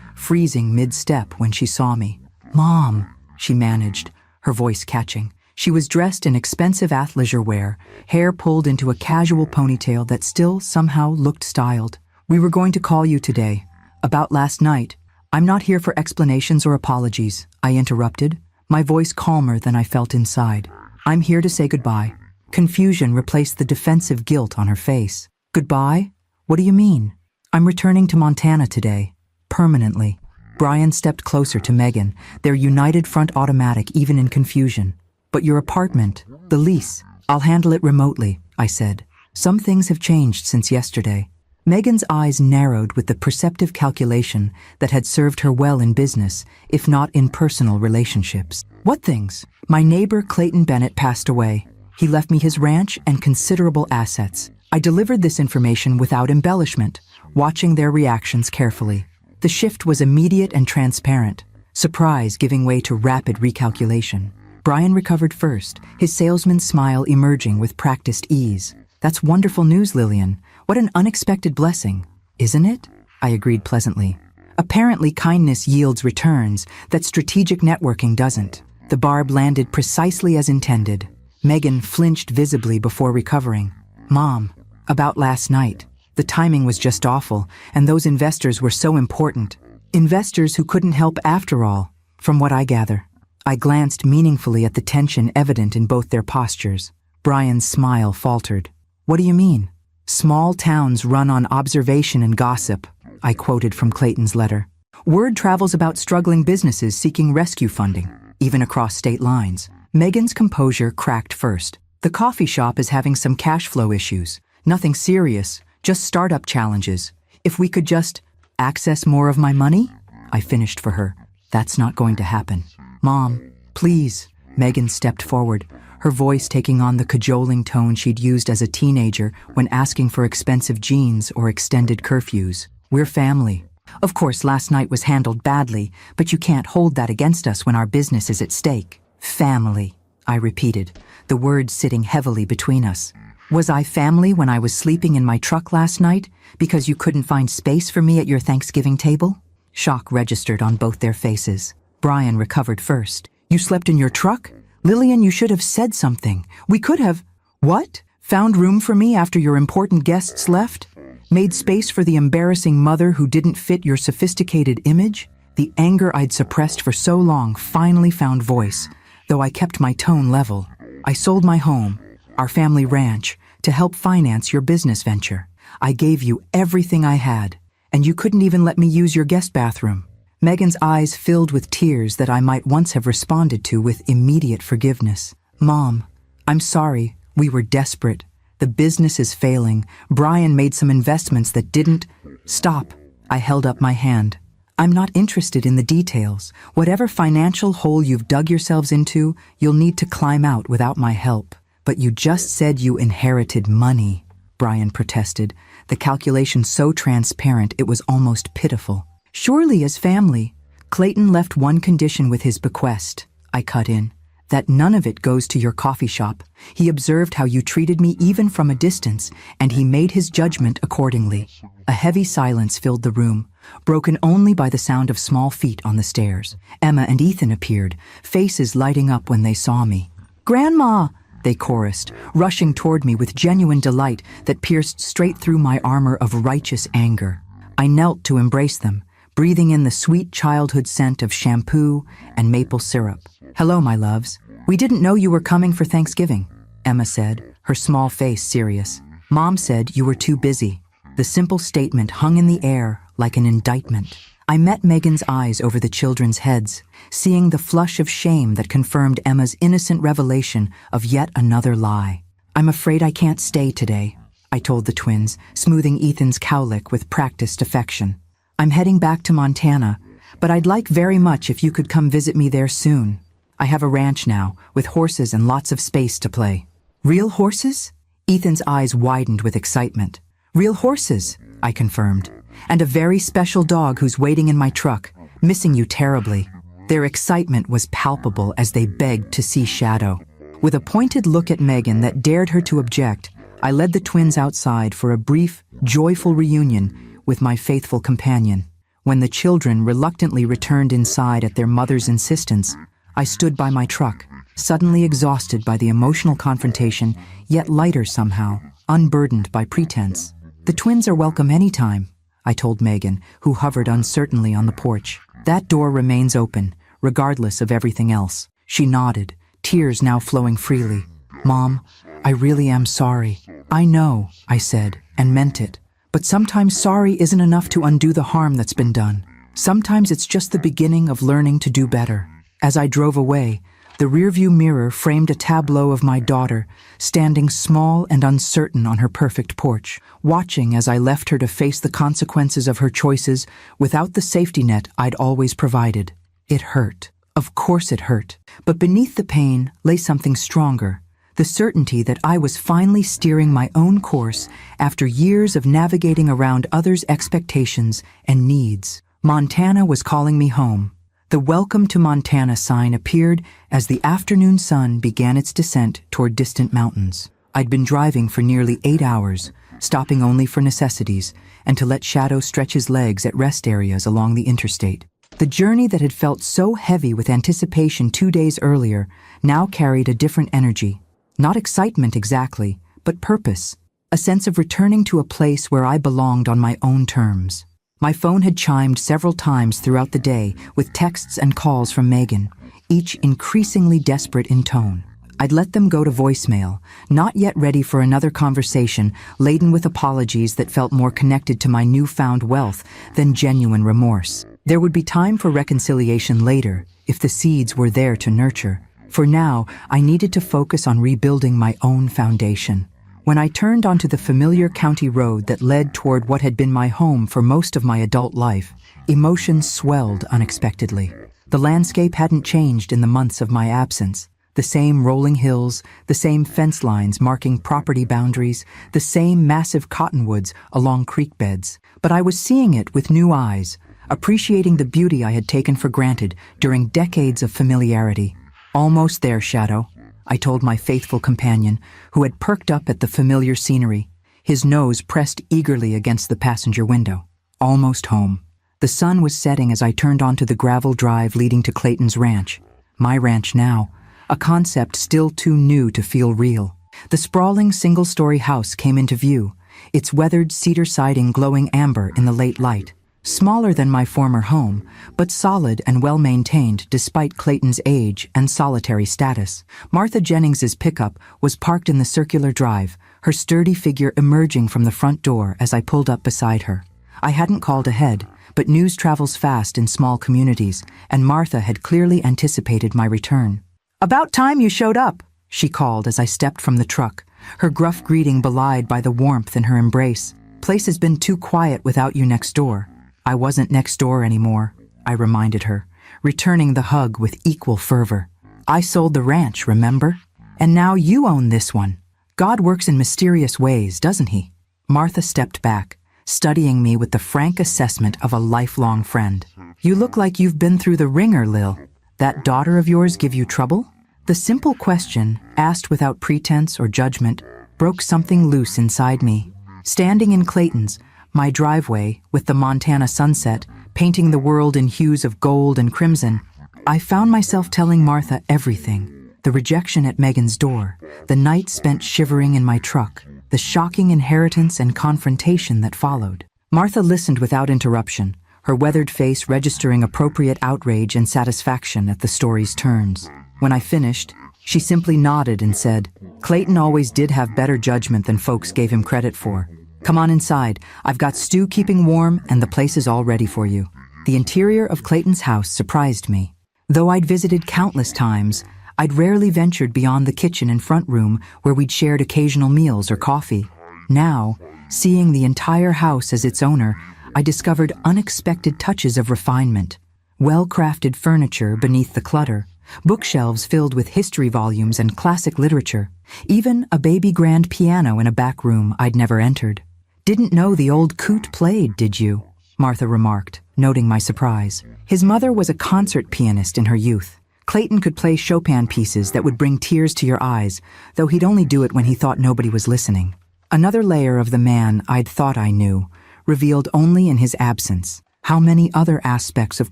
freezing mid-step when she saw me. "Mom," she managed, her voice catching. She was dressed in expensive athleisure wear, hair pulled into a casual ponytail that still somehow looked styled. "We were going to call you today. About last night." "I'm not here for explanations or apologies," I interrupted, my voice calmer than I felt inside. "I'm here to say goodbye." Confusion replaced the defensive guilt on her face. "Goodbye? What do you mean?" "I'm returning to Montana today. Permanently." Brian stepped closer to Megan, their united front automatic even in confusion. "But your apartment, the lease, I'll handle it remotely," I said. "Some things have changed since yesterday." Megan's eyes narrowed with the perceptive calculation that had served her well in business, if not in personal relationships. "What things?" "My neighbor Clayton Bennett passed away. He left me his ranch and considerable assets." I delivered this information without embellishment, watching their reactions carefully. The shift was immediate and transparent, surprise giving way to rapid recalculation. Brian recovered first, his salesman's smile emerging with practiced ease. "That's wonderful news, Lillian. What an unexpected blessing, isn't it?" I agreed pleasantly. Apparently kindness yields returns that strategic networking doesn't. The barb landed precisely as intended. Megan flinched visibly before recovering. "Mom, about last night. The timing was just awful, and those investors were so important. Investors who couldn't help after all, from what I gather." I glanced meaningfully at the tension evident in both their postures. Brian's smile faltered. "What do you mean?" "Small towns run on observation and gossip," I quoted from Clayton's letter. "Word travels about struggling businesses seeking rescue funding, even across state lines." Megan's composure cracked first. "The coffee shop is having some cash flow issues. Nothing serious, just startup challenges. If we could just access more of my money?" I finished for her. "That's not going to happen." "Mom, please." Megan stepped forward, her voice taking on the cajoling tone she'd used as a teenager when asking for expensive jeans or extended curfews. "We're family. Of course, last night was handled badly, but you can't hold that against us when our business is at stake." "Family," I repeated, the words sitting heavily between us. "Was I family when I was sleeping in my truck last night because you couldn't find space for me at your Thanksgiving table?" Shock registered on both their faces. Brian recovered first. "You slept in your truck? Lillian, you should have said something. We could have—" "What? Found room for me after your important guests left? Made space for the embarrassing mother who didn't fit your sophisticated image?" The anger I'd suppressed for so long finally found voice, though I kept my tone level. "I sold my home, our family ranch, to help finance your business venture. I gave you everything I had, and you couldn't even let me use your guest bathroom." Megan's eyes filled with tears that I might once have responded to with immediate forgiveness. "Mom, I'm sorry. We were desperate. The business is failing. Brian made some investments that didn't—" "Stop." I held up my hand. "I'm not interested in the details. Whatever financial hole you've dug yourselves into, you'll need to climb out without my help." "But you just said you inherited money," Brian protested, the calculation so transparent it was almost pitiful. "Surely as family." "Clayton left one condition with his bequest," I cut in. that none of it goes to your coffee shop. He observed how you treated me even from a distance, and he made his judgment accordingly. A heavy silence filled the room, broken only by the sound of small feet on the stairs. Emma and Ethan appeared, faces lighting up when they saw me. "Grandma!" they chorused, rushing toward me with genuine delight that pierced straight through my armor of righteous anger. I knelt to embrace them, breathing in the sweet childhood scent of shampoo and maple syrup. "Hello, my loves. We didn't know you were coming for Thanksgiving," Emma said, her small face serious. "Mom said you were too busy." The simple statement hung in the air like an indictment. I met Megan's eyes over the children's heads, seeing the flush of shame that confirmed Emma's innocent revelation of yet another lie. "I'm afraid I can't stay today," I told the twins, smoothing Ethan's cowlick with practiced affection. "I'm heading back to Montana, but I'd like very much if you could come visit me there soon. I have a ranch now, with horses and lots of space to play." "Real horses?" Ethan's eyes widened with excitement. "Real horses," I confirmed, "and a very special dog who's waiting in my truck, missing you terribly." Their excitement was palpable as they begged to see Shadow. With a pointed look at Megan that dared her to object, I led the twins outside for a brief, joyful reunion with my faithful companion. When the children reluctantly returned inside at their mother's insistence, I stood by my truck, suddenly exhausted by the emotional confrontation, yet lighter somehow, unburdened by pretense. "The twins are welcome anytime," I told Megan, who hovered uncertainly on the porch. "That door remains open, regardless of everything else." She nodded, tears now flowing freely. "Mom, I really am sorry." "I know," I said, and meant it. But sometimes sorry isn't enough to undo the harm that's been done. Sometimes it's just the beginning of learning to do better. As I drove away, the rearview mirror framed a tableau of my daughter, standing small and uncertain on her perfect porch, watching as I left her to face the consequences of her choices without the safety net I'd always provided. It hurt. Of course it hurt. But beneath the pain lay something stronger. The certainty that I was finally steering my own course after years of navigating around others' expectations and needs. Montana was calling me home. The Welcome to Montana sign appeared as the afternoon sun began its descent toward distant mountains. I'd been driving for nearly 8 hours, stopping only for necessities and to let Shadow stretch his legs at rest areas along the interstate. The journey that had felt so heavy with anticipation 2 days earlier now carried a different energy. Not excitement exactly, but purpose, a sense of returning to a place where I belonged on my own terms. My phone had chimed several times throughout the day with texts and calls from Megan, each increasingly desperate in tone. I'd let them go to voicemail, not yet ready for another conversation laden with apologies that felt more connected to my newfound wealth than genuine remorse. There would be time for reconciliation later, if the seeds were there to nurture. For now, I needed to focus on rebuilding my own foundation. When I turned onto the familiar county road that led toward what had been my home for most of my adult life, emotions swelled unexpectedly. The landscape hadn't changed in the months of my absence. The same rolling hills, the same fence lines marking property boundaries, the same massive cottonwoods along creek beds. But I was seeing it with new eyes, appreciating the beauty I had taken for granted during decades of familiarity. "Almost there, Shadow," I told my faithful companion, who had perked up at the familiar scenery, his nose pressed eagerly against the passenger window. "Almost home." The sun was setting as I turned onto the gravel drive leading to Clayton's ranch. My ranch now, a concept still too new to feel real. The sprawling single-story house came into view, its weathered cedar siding glowing amber in the late light. Smaller than my former home, but solid and well-maintained despite Clayton's age and solitary status. Martha Jennings's pickup was parked in the circular drive, her sturdy figure emerging from the front door as I pulled up beside her. I hadn't called ahead, but news travels fast in small communities, and Martha had clearly anticipated my return. "About time you showed up," she called as I stepped from the truck, her gruff greeting belied by the warmth in her embrace. "Place has been too quiet without you next door." I wasn't next door anymore, I reminded her, returning the hug with equal fervor. "I sold the ranch, remember? And now you own this one. God works in mysterious ways, doesn't he?" Martha stepped back, studying me with the frank assessment of a lifelong friend. "You look like you've been through the ringer, Lil. That daughter of yours give you trouble?" The simple question, asked without pretense or judgment, broke something loose inside me. Standing in Clayton's, my driveway, with the Montana sunset, painting the world in hues of gold and crimson, I found myself telling Martha everything. The rejection at Megan's door, the night spent shivering in my truck, the shocking inheritance and confrontation that followed. Martha listened without interruption, her weathered face registering appropriate outrage and satisfaction at the story's turns. When I finished, she simply nodded and said, "Clayton always did have better judgment than folks gave him credit for. Come on inside, I've got stew keeping warm and the place is all ready for you." The interior of Clayton's house surprised me. Though I'd visited countless times, I'd rarely ventured beyond the kitchen and front room where we'd shared occasional meals or coffee. Now, seeing the entire house as its owner, I discovered unexpected touches of refinement. Well-crafted furniture beneath the clutter, bookshelves filled with history volumes and classic literature, even a baby grand piano in a back room I'd never entered. "Didn't know the old coot played, did you?" Martha remarked, noting my surprise. His mother was a concert pianist in her youth. Clayton could play Chopin pieces that would bring tears to your eyes, though he'd only do it when he thought nobody was listening. Another layer of the man I'd thought I knew, revealed only in his absence. How many other aspects of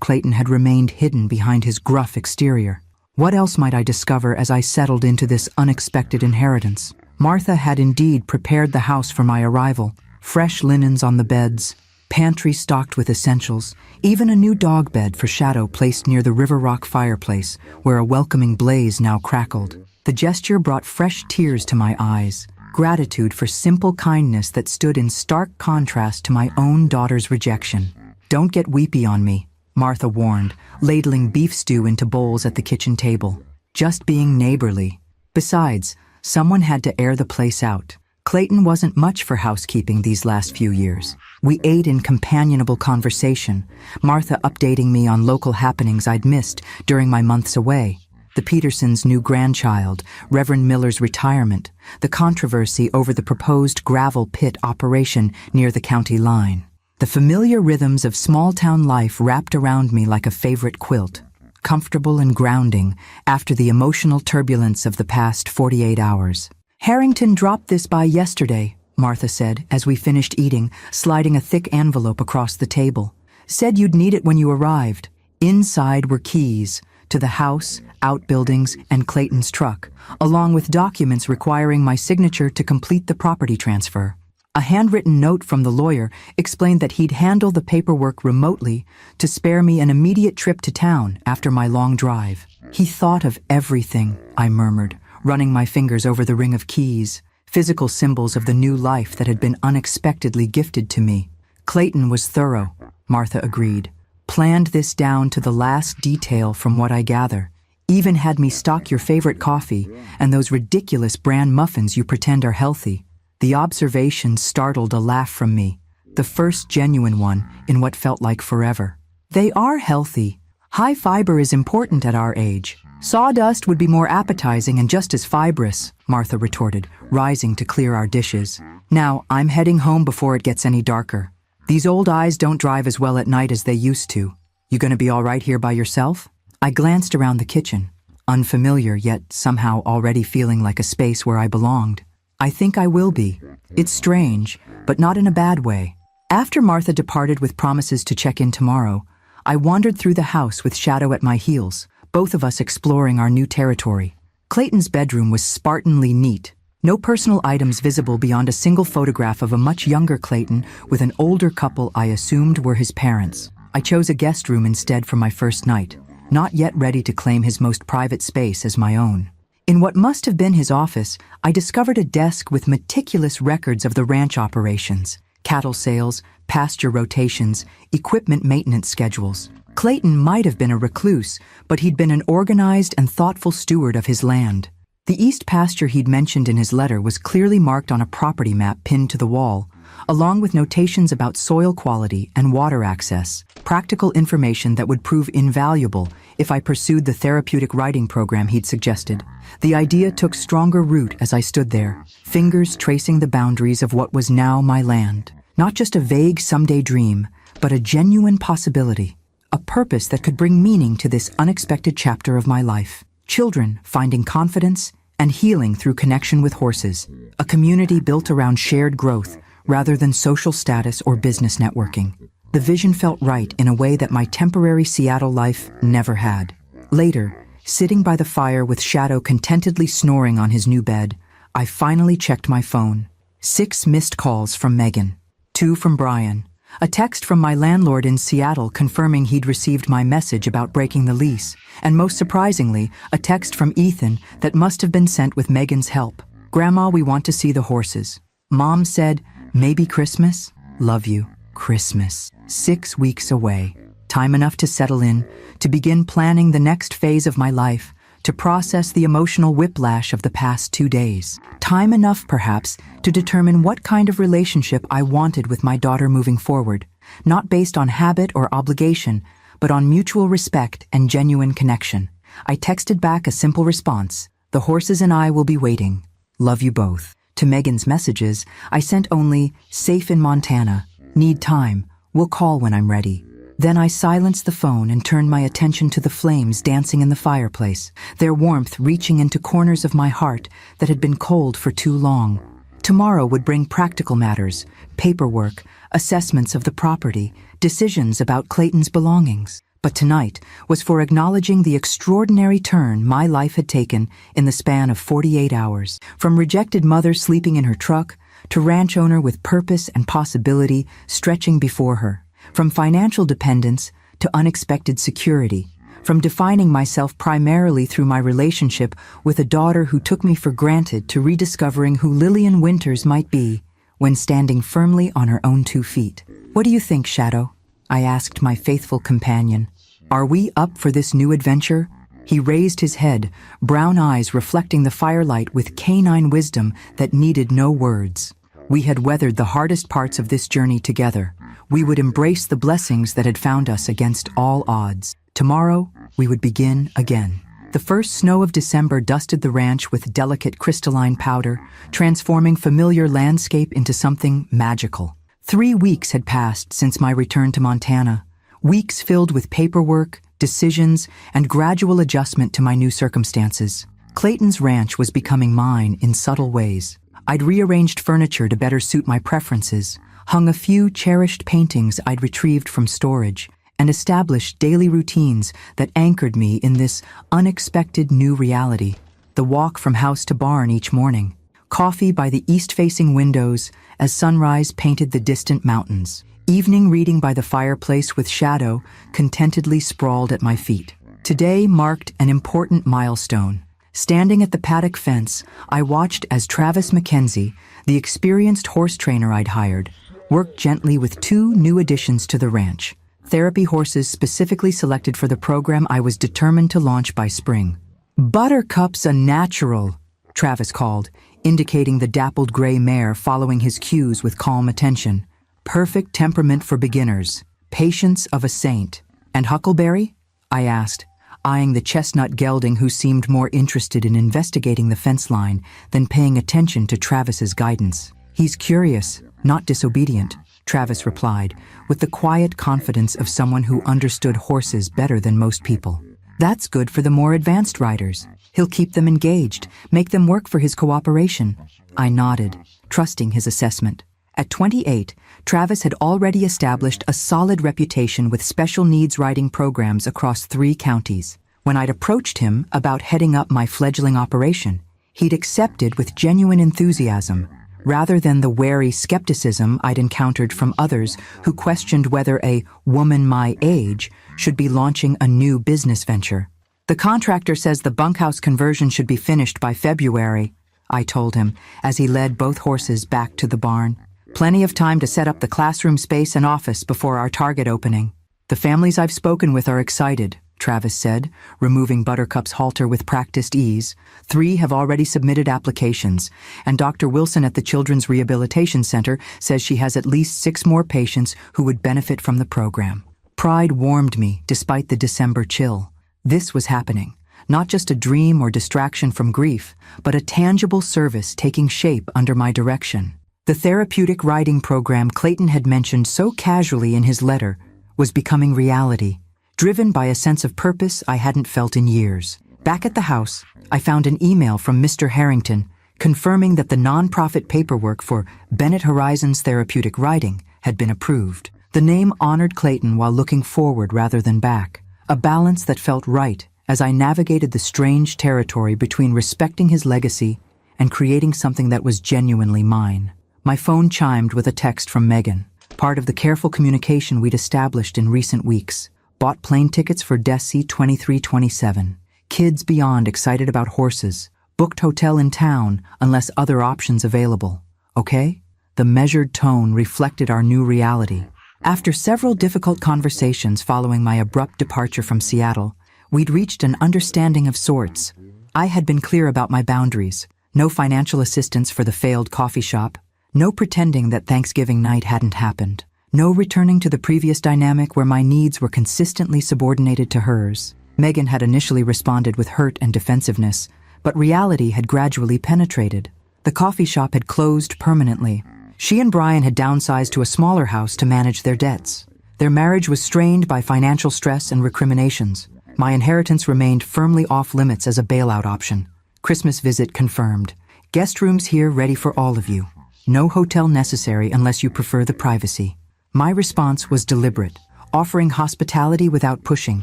Clayton had remained hidden behind his gruff exterior? What else might I discover as I settled into this unexpected inheritance? Martha had indeed prepared the house for my arrival. Fresh linens on the beds, pantry stocked with essentials, even a new dog bed for Shadow placed near the River Rock fireplace, where a welcoming blaze now crackled. The gesture brought fresh tears to my eyes, gratitude for simple kindness that stood in stark contrast to my own daughter's rejection. "Don't get weepy on me," Martha warned, ladling beef stew into bowls at the kitchen table. "Just being neighborly. Besides, someone had to air the place out." Clayton wasn't much for housekeeping these last few years. We ate in companionable conversation, Martha updating me on local happenings I'd missed during my months away. The Petersons' new grandchild, Reverend Miller's retirement, the controversy over the proposed gravel pit operation near the county line. The familiar rhythms of small-town life wrapped around me like a favorite quilt, comfortable and grounding after the emotional turbulence of the past 48 hours. "Harrington dropped this by yesterday," Martha said as we finished eating, sliding a thick envelope across the table. "Said you'd need it when you arrived." Inside were keys to the house, outbuildings, and Clayton's truck, along with documents requiring my signature to complete the property transfer. A handwritten note from the lawyer explained that he'd handle the paperwork remotely to spare me an immediate trip to town after my long drive. "He thought of everything," I murmured, running my fingers over the ring of keys, physical symbols of the new life that had been unexpectedly gifted to me. "Clayton was thorough," Martha agreed. "Planned this down to the last detail from what I gather. Even had me stock your favorite coffee and those ridiculous bran muffins you pretend are healthy." The observation startled a laugh from me, the first genuine one in what felt like forever. "They are healthy. High fiber is important at our age. Sawdust would be more appetizing and just as fibrous," Martha retorted, rising to clear our dishes. "Now, I'm heading home before it gets any darker. These old eyes don't drive as well at night as they used to. You gonna be all right here by yourself?" I glanced around the kitchen, unfamiliar yet somehow already feeling like a space where I belonged. "I think I will be. It's strange, but not in a bad way." After Martha departed with promises to check in tomorrow, I wandered through the house with Shadow at my heels, both of us exploring our new territory. Clayton's bedroom was Spartanly neat, no personal items visible beyond a single photograph of a much younger Clayton with an older couple I assumed were his parents. I chose a guest room instead for my first night, not yet ready to claim his most private space as my own. In what must have been his office, I discovered a desk with meticulous records of the ranch operations, cattle sales, pasture rotations, equipment maintenance schedules. Clayton might have been a recluse, but he'd been an organized and thoughtful steward of his land. The east pasture he'd mentioned in his letter was clearly marked on a property map pinned to the wall, along with notations about soil quality and water access, practical information that would prove invaluable if I pursued the therapeutic writing program he'd suggested. The idea took stronger root as I stood there, fingers tracing the boundaries of what was now my land. Not just a vague someday dream, but a genuine possibility. A purpose that could bring meaning to this unexpected chapter of my life. children finding confidence and healing through connection with horses, a community built around shared growth rather than social status or business networking. The vision felt right in a way that my temporary Seattle life never had. Later, sitting by the fire with Shadow contentedly snoring on his new bed, I finally checked my phone. 6 missed calls from Megan, 2 from Brian, a text from my landlord in Seattle confirming he'd received my message about breaking the lease, and most surprisingly, a text from Ethan that must have been sent with Megan's help. "Grandma, we want to see the horses." Mom said, "Maybe Christmas? Love you, Christmas." 6 weeks away. Time enough to settle in, to begin planning the next phase of my life, to process the emotional whiplash of the past 2 days. Time enough, perhaps, to determine what kind of relationship I wanted with my daughter moving forward, not based on habit or obligation, but on mutual respect and genuine connection. I texted back a simple response: "The horses and I will be waiting. Love you both." To Megan's messages, I sent only, "Safe in Montana. Need time. We'll call when I'm ready." Then I silenced the phone and turned my attention to the flames dancing in the fireplace, their warmth reaching into corners of my heart that had been cold for too long. Tomorrow would bring practical matters, paperwork, assessments of the property, decisions about Clayton's belongings. But tonight was for acknowledging the extraordinary turn my life had taken in the span of 48 hours. From rejected mother sleeping in her truck to ranch owner with purpose and possibility stretching before her. From financial dependence to unexpected security. From defining myself primarily through my relationship with a daughter who took me for granted to rediscovering who Lillian Winters might be when standing firmly on her own 2 feet. "What do you think, Shadow?" I asked my faithful companion. "Are we up for this new adventure?" He raised his head, brown eyes reflecting the firelight with canine wisdom that needed no words. We had weathered the hardest parts of this journey together. We would embrace the blessings that had found us against all odds. Tomorrow, we would begin again. The first snow of December dusted the ranch with delicate crystalline powder, transforming familiar landscape into something magical. 3 weeks had passed since my return to Montana. Weeks filled with paperwork, decisions, and gradual adjustment to my new circumstances. Clayton's ranch was becoming mine in subtle ways. I'd rearranged furniture to better suit my preferences, hung a few cherished paintings I'd retrieved from storage, and established daily routines that anchored me in this unexpected new reality. The walk from house to barn each morning, coffee by the east-facing windows as sunrise painted the distant mountains, evening reading by the fireplace with Shadow contentedly sprawled at my feet. Today marked an important milestone. Standing at the paddock fence, I watched as Travis McKenzie, the experienced horse trainer I'd hired, worked gently with 2 new additions to the ranch, therapy horses specifically selected for the program I was determined to launch by spring. "Buttercup's a natural," Travis called, indicating the dappled gray mare following his cues with calm attention. "Perfect temperament for beginners, patience of a saint." "And Huckleberry?" I asked, eyeing the chestnut gelding who seemed more interested in investigating the fence line than paying attention to Travis's guidance. "He's curious, not disobedient," Travis replied, with the quiet confidence of someone who understood horses better than most people. "That's good for the more advanced riders. He'll keep them engaged, make them work for his cooperation." I nodded, trusting his assessment. At 28, Travis had already established a solid reputation with special needs riding programs across 3 counties. When I'd approached him about heading up my fledgling operation, he'd accepted with genuine enthusiasm, rather than the wary skepticism I'd encountered from others who questioned whether a woman my age should be launching a new business venture. "The contractor says the bunkhouse conversion should be finished by February," I told him as he led both horses back to the barn. "Plenty of time to set up the classroom space and office before our Target opening." "The families I've spoken with are excited," Travis said, removing Buttercup's halter with practiced ease. 3 have already submitted applications, and Dr. Wilson at the Children's Rehabilitation Center says she has at least 6 more patients who would benefit from the program. Pride warmed me despite the December chill. This was happening, not just a dream or distraction from grief, but a tangible service taking shape under my direction. The therapeutic riding program Clayton had mentioned so casually in his letter was becoming reality, driven by a sense of purpose I hadn't felt in years. Back at the house, I found an email from Mr. Harrington confirming that the nonprofit paperwork for Bennett Horizons Therapeutic Writing had been approved. The name honored Clayton while looking forward rather than back, a balance that felt right as I navigated the strange territory between respecting his legacy and creating something that was genuinely mine. My phone chimed with a text from Megan, part of the careful communication we'd established in recent weeks. Bought plane tickets for Desi 2327. Kids beyond excited about horses. Booked hotel in town unless other options available. Okay? The measured tone reflected our new reality. After several difficult conversations following my abrupt departure from Seattle, we'd reached an understanding of sorts. I had been clear about my boundaries. No financial assistance for the failed coffee shop. No pretending that Thanksgiving night hadn't happened. No returning to the previous dynamic where my needs were consistently subordinated to hers. Megan had initially responded with hurt and defensiveness, but reality had gradually penetrated. The coffee shop had closed permanently. She and Brian had downsized to a smaller house to manage their debts. Their marriage was strained by financial stress and recriminations. My inheritance remained firmly off limits as a bailout option. Christmas visit confirmed. Guest rooms here ready for all of you. No hotel necessary unless you prefer the privacy. My response was deliberate, offering hospitality without pushing,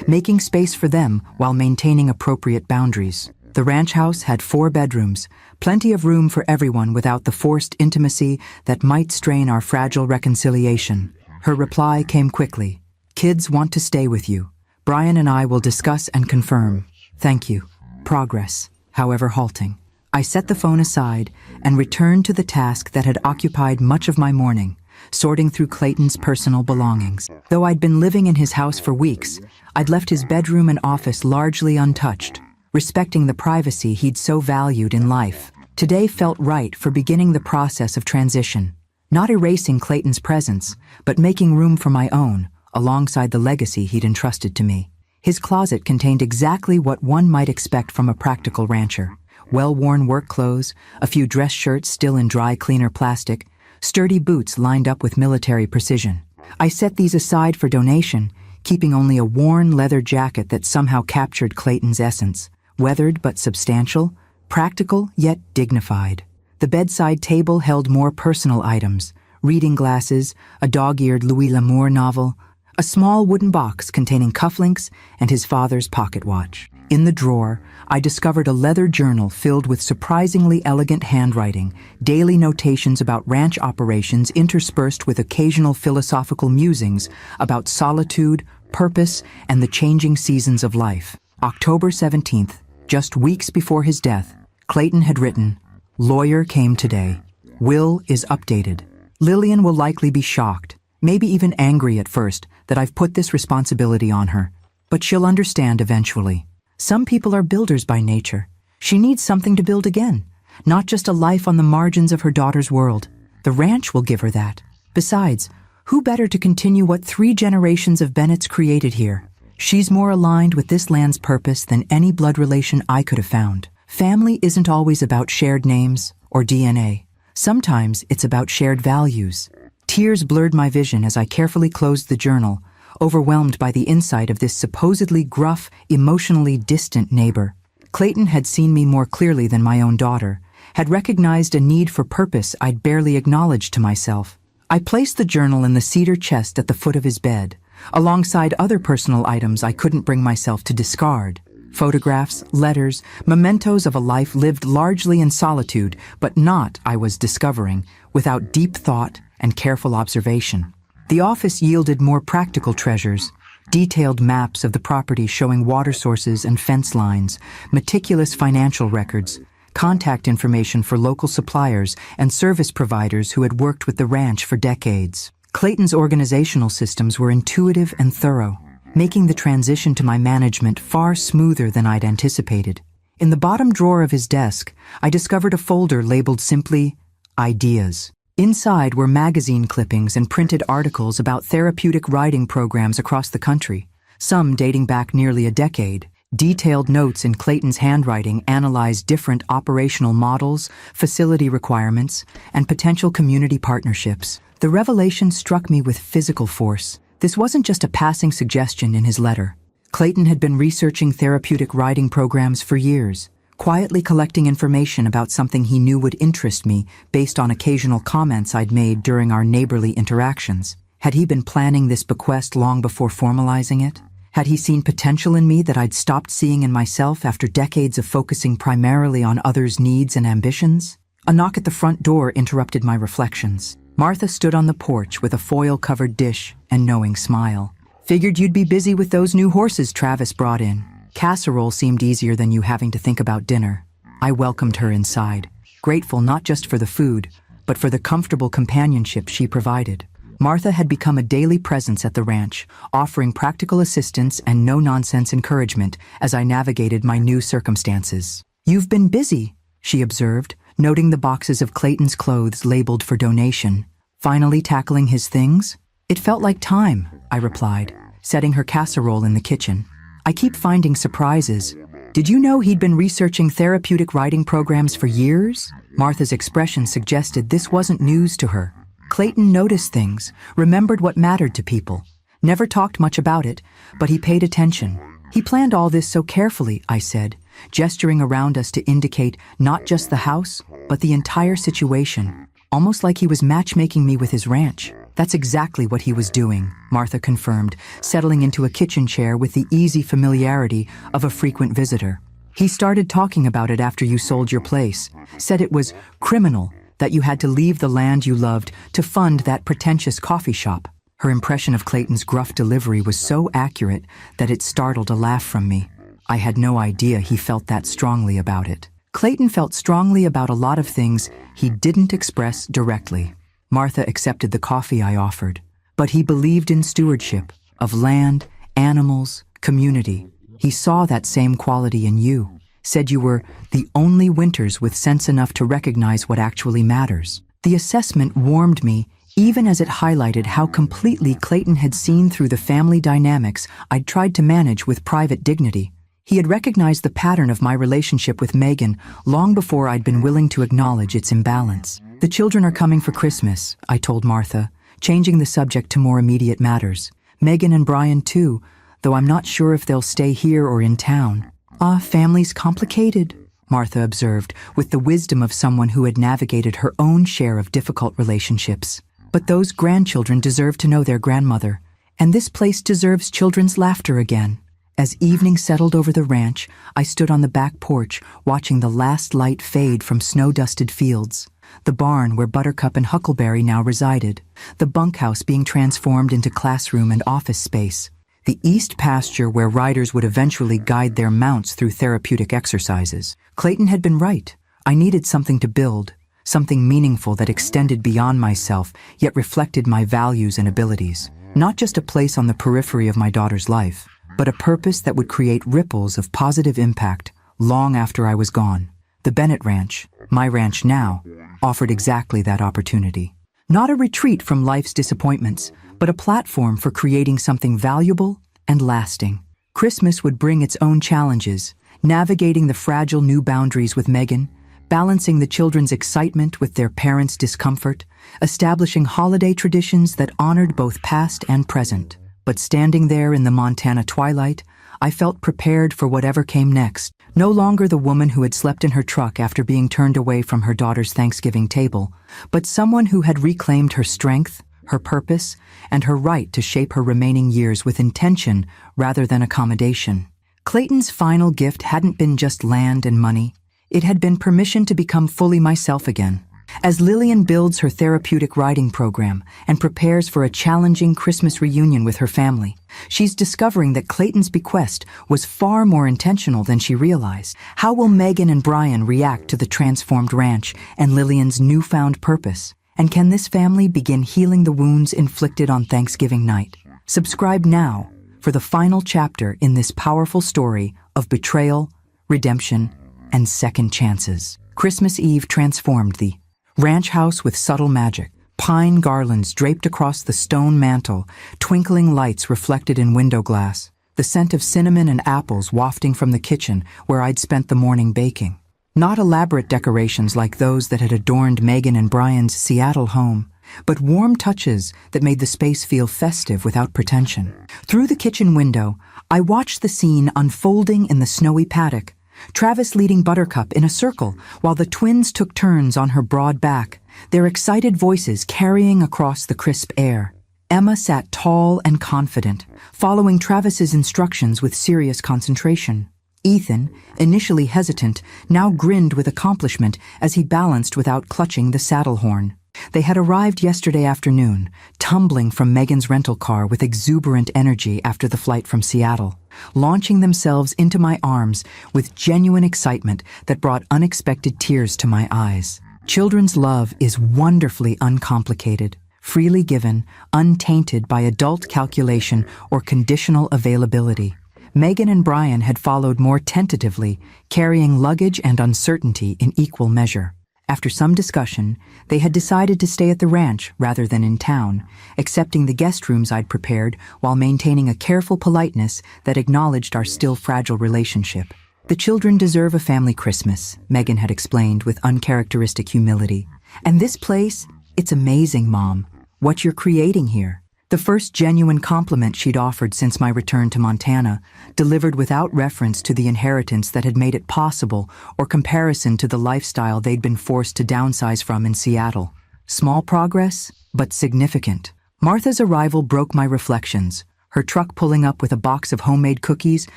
making space for them while maintaining appropriate boundaries. The ranch house had 4 bedrooms, plenty of room for everyone without the forced intimacy that might strain our fragile reconciliation. Her reply came quickly. Kids want to stay with you. Brian and I will discuss and confirm. Thank you. Progress, however halting. I set the phone aside and returned to the task that had occupied much of my morning, sorting through Clayton's personal belongings. Though I'd been living in his house for weeks, I'd left his bedroom and office largely untouched, respecting the privacy he'd so valued in life. Today felt right for beginning the process of transition, not erasing Clayton's presence, but making room for my own, alongside the legacy he'd entrusted to me. His closet contained exactly what one might expect from a practical rancher. Well-worn work clothes, a few dress shirts still in dry cleaner plastic, sturdy boots lined up with military precision. I set these aside for donation, keeping only a worn leather jacket that somehow captured Clayton's essence. Weathered but substantial, practical yet dignified. The bedside table held more personal items, reading glasses, a dog-eared Louis L'Amour novel, a small wooden box containing cufflinks and his father's pocket watch. In the drawer, I discovered a leather journal filled with surprisingly elegant handwriting, daily notations about ranch operations interspersed with occasional philosophical musings about solitude, purpose, and the changing seasons of life. October 17th, just weeks before his death, Clayton had written, "Lawyer came today. Will is updated. Lillian will likely be shocked, maybe even angry at first, that I've put this responsibility on her. But she'll understand eventually. Some people are builders by nature. She needs something to build again, not just a life on the margins of her daughter's world. The ranch will give her that. Besides, who better to continue what 3 generations of Bennetts created here? She's more aligned with this land's purpose than any blood relation I could have found. Family isn't always about shared names or DNA. Sometimes it's about shared values." Tears blurred my vision as I carefully closed the journal, overwhelmed by the insight of this supposedly gruff, emotionally distant neighbor. Clayton had seen me more clearly than my own daughter, had recognized a need for purpose I'd barely acknowledged to myself. I placed the journal in the cedar chest at the foot of his bed, alongside other personal items I couldn't bring myself to discard. Photographs, letters, mementos of a life lived largely in solitude, but not, I was discovering, without deep thought and careful observation. The office yielded more practical treasures, detailed maps of the property showing water sources and fence lines, meticulous financial records, contact information for local suppliers and service providers who had worked with the ranch for decades. Clayton's organizational systems were intuitive and thorough, making the transition to my management far smoother than I'd anticipated. In the bottom drawer of his desk, I discovered a folder labeled simply, Ideas. Inside were magazine clippings and printed articles about therapeutic writing programs across the country, some dating back nearly a decade. Detailed notes in Clayton's handwriting analyzed different operational models, facility requirements, and potential community partnerships. The revelation struck me with physical force. This wasn't just a passing suggestion in his letter. Clayton had been researching therapeutic riding programs for years, quietly collecting information about something he knew would interest me based on occasional comments I'd made during our neighborly interactions. Had he been planning this bequest long before formalizing it? Had he seen potential in me that I'd stopped seeing in myself after decades of focusing primarily on others' needs and ambitions? A knock at the front door interrupted my reflections. Martha stood on the porch with a foil-covered dish and knowing smile. "Figured you'd be busy with those new horses Travis brought in. Casserole seemed easier than you having to think about dinner." I welcomed her inside, grateful not just for the food, but for the comfortable companionship she provided. Martha had become a daily presence at the ranch, offering practical assistance and no-nonsense encouragement as I navigated my new circumstances. "You've been busy," she observed, noting the boxes of Clayton's clothes labeled for donation. "Finally tackling his things?" "It felt like time," I replied, setting her casserole in the kitchen. "I keep finding surprises. Did you know he'd been researching therapeutic riding programs for years?" Martha's expression suggested this wasn't news to her. Clayton noticed things, remembered what mattered to people. Never talked much about it, but he paid attention. "He planned all this so carefully," I said, gesturing around us to indicate not just the house, but the entire situation, almost like he was matchmaking me with his ranch. "That's exactly what he was doing," Martha confirmed, settling into a kitchen chair with the easy familiarity of a frequent visitor. "He started talking about it after you sold your place, said it was criminal that you had to leave the land you loved to fund that pretentious coffee shop." Her impression of Clayton's gruff delivery was so accurate that it startled a laugh from me. I had no idea he felt that strongly about it. Clayton felt strongly about a lot of things he didn't express directly. Martha accepted the coffee I offered, but he believed in stewardship of land, animals, community. He saw that same quality in you. Said you were the only Winters with sense enough to recognize what actually matters. The assessment warmed me, even as it highlighted how completely Clayton had seen through the family dynamics I'd tried to manage with private dignity. He had recognized the pattern of my relationship with Megan long before I'd been willing to acknowledge its imbalance. "The children are coming for Christmas," I told Martha, changing the subject to more immediate matters. "Megan and Brian too, though I'm not sure if they'll stay here or in town." "Family's complicated," Martha observed, with the wisdom of someone who had navigated her own share of difficult relationships. "But those grandchildren deserve to know their grandmother, and this place deserves children's laughter again." As evening settled over the ranch, I stood on the back porch, watching the last light fade from snow-dusted fields. The barn where Buttercup and Huckleberry now resided, the bunkhouse being transformed into classroom and office space, the east pasture where riders would eventually guide their mounts through therapeutic exercises. Clayton had been right. I needed something to build, something meaningful that extended beyond myself, yet reflected my values and abilities. Not just a place on the periphery of my daughter's life, but a purpose that would create ripples of positive impact long after I was gone. The Bennett Ranch, my ranch now, offered exactly that opportunity. Not a retreat from life's disappointments, but a platform for creating something valuable and lasting. Christmas would bring its own challenges, navigating the fragile new boundaries with Megan, balancing the children's excitement with their parents' discomfort, establishing holiday traditions that honored both past and present. But standing there in the Montana twilight, I felt prepared for whatever came next. No longer the woman who had slept in her truck after being turned away from her daughter's Thanksgiving table, but someone who had reclaimed her strength, her purpose, and her right to shape her remaining years with intention rather than accommodation. Clayton's final gift hadn't been just land and money. It had been permission to become fully myself again. As Lillian builds her therapeutic riding program and prepares for a challenging Christmas reunion with her family, she's discovering that Clayton's bequest was far more intentional than she realized. How will Megan and Brian react to the transformed ranch and Lillian's newfound purpose? And can this family begin healing the wounds inflicted on Thanksgiving night? Subscribe now for the final chapter in this powerful story of betrayal, redemption, and second chances. Christmas Eve transformed the ranch house with subtle magic. Pine garlands draped across the stone mantel, twinkling lights reflected in window glass, the scent of cinnamon and apples wafting from the kitchen where I'd spent the morning baking. Not elaborate decorations like those that had adorned Megan and Brian's Seattle home, but warm touches that made the space feel festive without pretension. Through the kitchen window, I watched the scene unfolding in the snowy paddock, Travis leading Buttercup in a circle while the twins took turns on her broad back, their excited voices carrying across the crisp air. Emma sat tall and confident, following Travis's instructions with serious concentration. Ethan, initially hesitant, now grinned with accomplishment as he balanced without clutching the saddle horn. They had arrived yesterday afternoon, tumbling from Megan's rental car with exuberant energy after the flight from Seattle, launching themselves into my arms with genuine excitement that brought unexpected tears to my eyes. Children's love is wonderfully uncomplicated, freely given, untainted by adult calculation or conditional availability. Megan and Brian had followed more tentatively, carrying luggage and uncertainty in equal measure. After some discussion, they had decided to stay at the ranch rather than in town, accepting the guest rooms I'd prepared while maintaining a careful politeness that acknowledged our still fragile relationship. The children deserve a family Christmas, Megan had explained with uncharacteristic humility. And this place, it's amazing, Mom, what you're creating here. The first genuine compliment she'd offered since my return to Montana, delivered without reference to the inheritance that had made it possible or comparison to the lifestyle they'd been forced to downsize from in Seattle. Small progress, but significant. Martha's arrival broke my reflections, her truck pulling up with a box of homemade cookies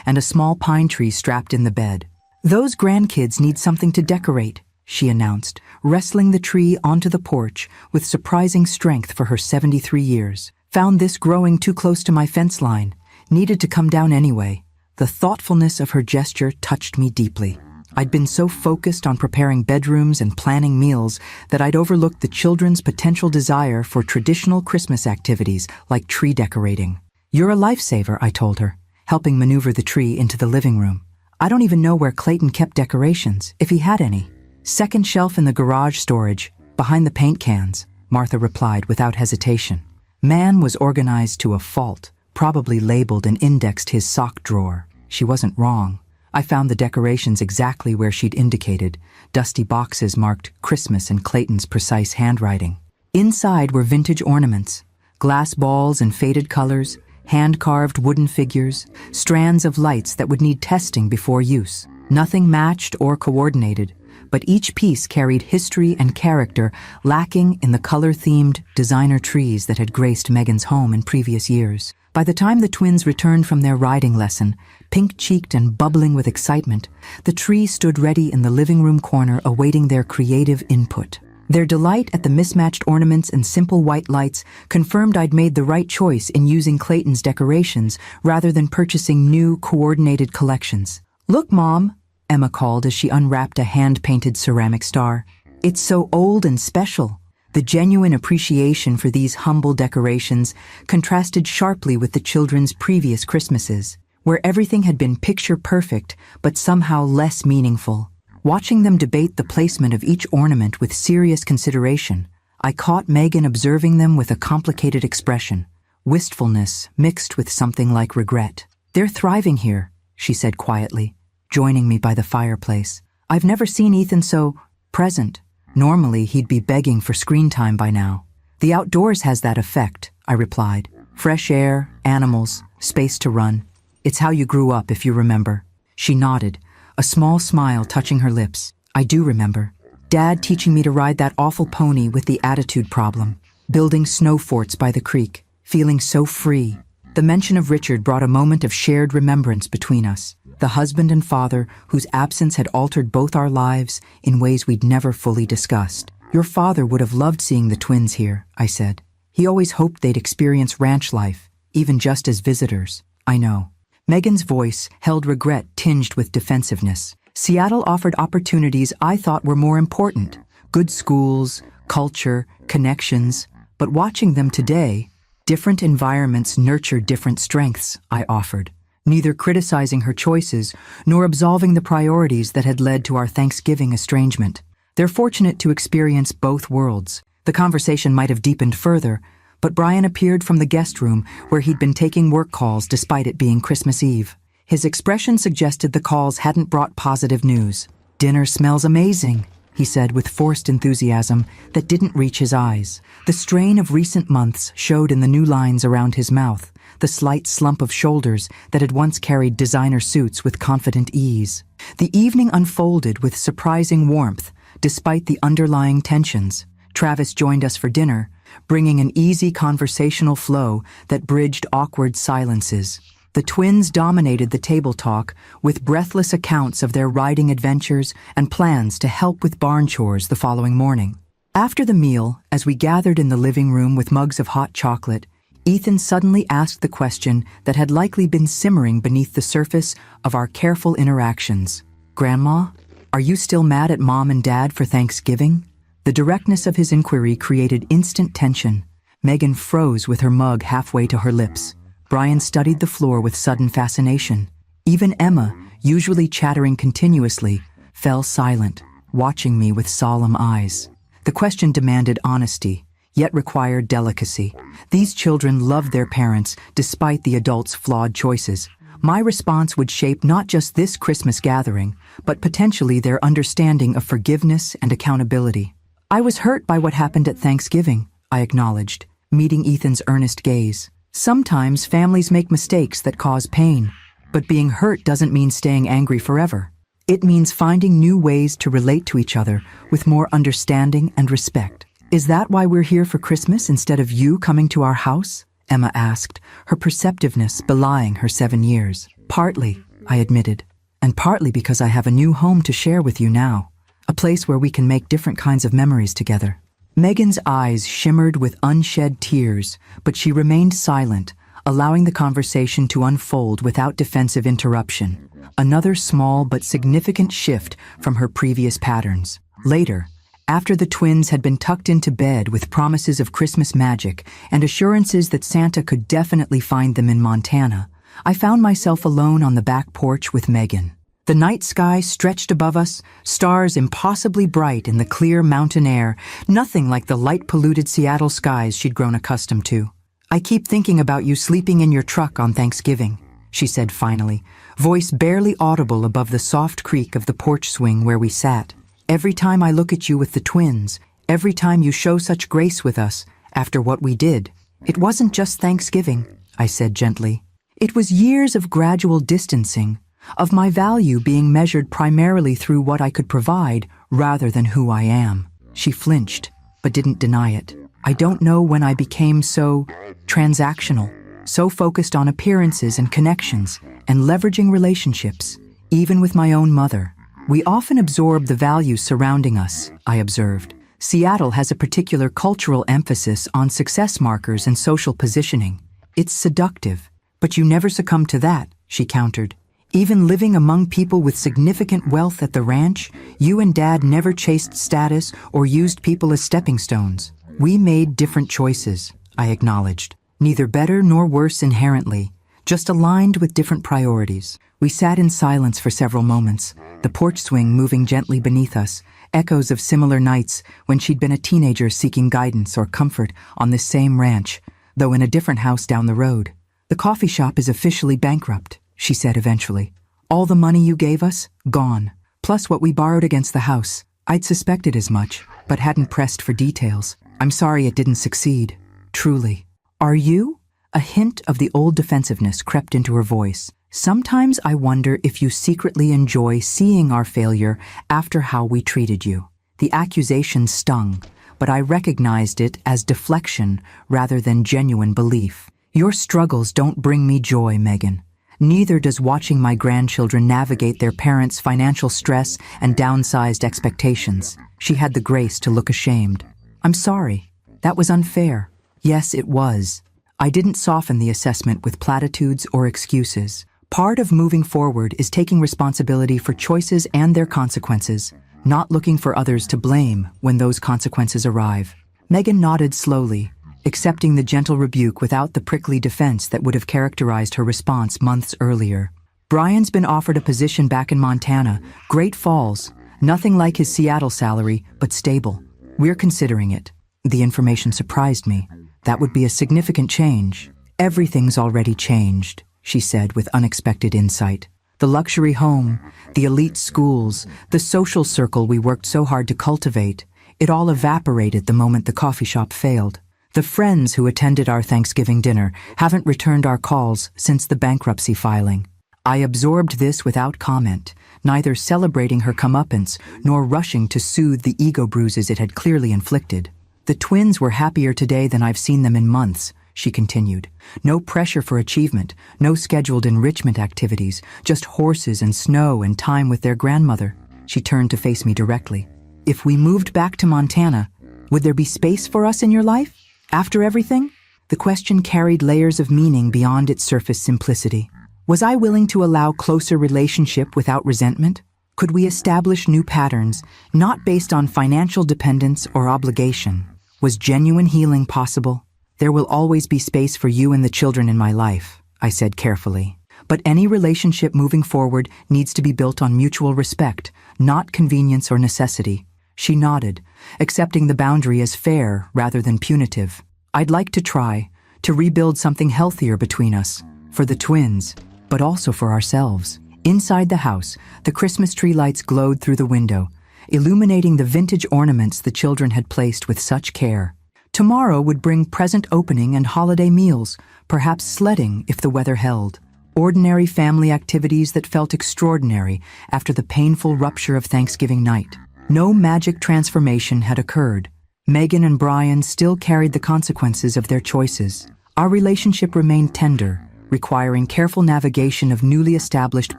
and a small pine tree strapped in the bed. "Those grandkids need something to decorate," she announced, wrestling the tree onto the porch with surprising strength for her 73 years. "Found this growing too close to my fence line. Needed to come down anyway." The thoughtfulness of her gesture touched me deeply. I'd been so focused on preparing bedrooms and planning meals that I'd overlooked the children's potential desire for traditional Christmas activities like tree decorating. "You're a lifesaver," I told her, helping maneuver the tree into the living room. "I don't even know where Clayton kept decorations, if he had any." "Second shelf in the garage storage, behind the paint cans," Martha replied without hesitation. Man was organized to a fault, probably labeled and indexed his sock drawer. She wasn't wrong. I found the decorations exactly where she'd indicated, dusty boxes marked Christmas in Clayton's precise handwriting. Inside were vintage ornaments, glass balls in faded colors, hand-carved wooden figures, strands of lights that would need testing before use. Nothing matched or coordinated, but each piece carried history and character lacking in the color-themed designer trees that had graced Megan's home in previous years. By the time the twins returned from their riding lesson, pink-cheeked and bubbling with excitement, the tree stood ready in the living room corner awaiting their creative input. Their delight at the mismatched ornaments and simple white lights confirmed I'd made the right choice in using Clayton's decorations rather than purchasing new, coordinated collections. "Look, Mom," Emma called as she unwrapped a hand-painted ceramic star. "It's so old and special." The genuine appreciation for these humble decorations contrasted sharply with the children's previous Christmases, where everything had been picture-perfect but somehow less meaningful. Watching them debate the placement of each ornament with serious consideration, I caught Megan observing them with a complicated expression, wistfulness mixed with something like regret. "They're thriving here," she said quietly, joining me by the fireplace. "I've never seen Ethan so present. Normally, he'd be begging for screen time by now." "The outdoors has that effect," I replied. "Fresh air, animals, space to run. It's how you grew up, if you remember." She nodded, a small smile touching her lips. "I do remember. Dad teaching me to ride that awful pony with the attitude problem, building snow forts by the creek, feeling so free." The mention of Richard brought a moment of shared remembrance between us, the husband and father whose absence had altered both our lives in ways we'd never fully discussed. "Your father would have loved seeing the twins here," I said. "He always hoped they'd experience ranch life, even just as visitors." "I know." Megan's voice held regret tinged with defensiveness. Seattle offered opportunities I thought were more important. Good schools, culture, connections. But watching them today, different environments nurture different strengths, I offered, neither criticizing her choices nor absolving the priorities that had led to our Thanksgiving estrangement. "They're fortunate to experience both worlds." The conversation might have deepened further, but Brian appeared from the guest room where he'd been taking work calls despite it being Christmas Eve. His expression suggested the calls hadn't brought positive news. "Dinner smells amazing," he said with forced enthusiasm that didn't reach his eyes. The strain of recent months showed in the new lines around his mouth, the slight slump of shoulders that had once carried designer suits with confident ease. The evening unfolded with surprising warmth, despite the underlying tensions. Travis joined us for dinner, bringing an easy conversational flow that bridged awkward silences. The twins dominated the table talk with breathless accounts of their riding adventures and plans to help with barn chores the following morning. After the meal, as we gathered in the living room with mugs of hot chocolate, Ethan suddenly asked the question that had likely been simmering beneath the surface of our careful interactions. "Grandma, are you still mad at Mom and Dad for Thanksgiving?" The directness of his inquiry created instant tension. Megan froze with her mug halfway to her lips. Brian studied the floor with sudden fascination. Even Emma, usually chattering continuously, fell silent, watching me with solemn eyes. The question demanded honesty, yet required delicacy. These children loved their parents despite the adults' flawed choices. My response would shape not just this Christmas gathering, but potentially their understanding of forgiveness and accountability. "I was hurt by what happened at Thanksgiving," I acknowledged, meeting Ethan's earnest gaze. "Sometimes families make mistakes that cause pain, but being hurt doesn't mean staying angry forever. It means finding new ways to relate to each other with more understanding and respect." "Is that why we're here for Christmas instead of you coming to our house?" Emma asked, her perceptiveness belying her 7 years. "Partly," I admitted, "and partly because I have a new home to share with you now, a place where we can make different kinds of memories together." Megan's eyes shimmered with unshed tears, but she remained silent, allowing the conversation to unfold without defensive interruption. Another small but significant shift from her previous patterns. Later, after the twins had been tucked into bed with promises of Christmas magic and assurances that Santa could definitely find them in Montana, I found myself alone on the back porch with Megan. The night sky stretched above us, stars impossibly bright in the clear mountain air, nothing like the light-polluted Seattle skies she'd grown accustomed to. "I keep thinking about you sleeping in your truck on Thanksgiving," she said finally, voice barely audible above the soft creak of the porch swing where we sat. "Every time I look at you with the twins, every time you show such grace with us after what we did." "It wasn't just Thanksgiving," I said gently. "It was years of gradual distancing, of my value being measured primarily through what I could provide rather than who I am." She flinched, but didn't deny it. "I don't know when I became so transactional, so focused on appearances and connections and leveraging relationships, even with my own mother. We often absorb the values surrounding us," I observed. "Seattle has a particular cultural emphasis on success markers and social positioning. It's seductive, but you never succumb to that," she countered. "Even living among people with significant wealth at the ranch, you and Dad never chased status or used people as stepping stones. We made different choices," I acknowledged. "Neither better nor worse inherently, just aligned with different priorities." We sat in silence for several moments, the porch swing moving gently beneath us, echoes of similar nights when she'd been a teenager seeking guidance or comfort on this same ranch, though in a different house down the road. "The coffee shop is officially bankrupt," she said eventually. "All the money you gave us, gone. Plus what we borrowed against the house. I'd suspected as much, but hadn't pressed for details. I'm sorry it didn't succeed. Truly." "Are you?" A hint of the old defensiveness crept into her voice. "Sometimes I wonder if you secretly enjoy seeing our failure after how we treated you." The accusation stung, but I recognized it as deflection rather than genuine belief. "Your struggles don't bring me joy, Megan. Neither does watching my grandchildren navigate their parents' financial stress and downsized expectations." She had the grace to look ashamed. "I'm sorry. That was unfair." "Yes, it was." I didn't soften the assessment with platitudes or excuses. Part of moving forward is taking responsibility for choices and their consequences, not looking for others to blame when those consequences arrive. Megan nodded slowly, accepting the gentle rebuke without the prickly defense that would have characterized her response months earlier. "Brian's been offered a position back in Montana, Great Falls, nothing like his Seattle salary, but stable. We're considering it." The information surprised me. That would be a significant change. "Everything's already changed," she said with unexpected insight. The luxury home, the elite schools, the social circle we worked so hard to cultivate, it all evaporated the moment the coffee shop failed. The friends who attended our Thanksgiving dinner haven't returned our calls since the bankruptcy filing. I absorbed this without comment, neither celebrating her comeuppance nor rushing to soothe the ego bruises it had clearly inflicted. The twins were happier today than I've seen them in months, she continued. No pressure for achievement, no scheduled enrichment activities, just horses and snow and time with their grandmother. She turned to face me directly. If we moved back to Montana, would there be space for us in your life? After everything? The question carried layers of meaning beyond its surface simplicity. Was I willing to allow closer relationship without resentment? Could we establish new patterns, not based on financial dependence or obligation? Was genuine healing possible? There will always be space for you and the children in my life, I said carefully. But any relationship moving forward needs to be built on mutual respect, not convenience or necessity. She nodded, accepting the boundary as fair rather than punitive. I'd like to try to rebuild something healthier between us, for the twins, but also for ourselves. Inside the house, the Christmas tree lights glowed through the window, illuminating the vintage ornaments the children had placed with such care. Tomorrow would bring present opening and holiday meals, perhaps sledding if the weather held. Ordinary family activities that felt extraordinary after the painful rupture of Thanksgiving night. No magic transformation had occurred. Megan and Brian still carried the consequences of their choices. Our relationship remained tender, requiring careful navigation of newly established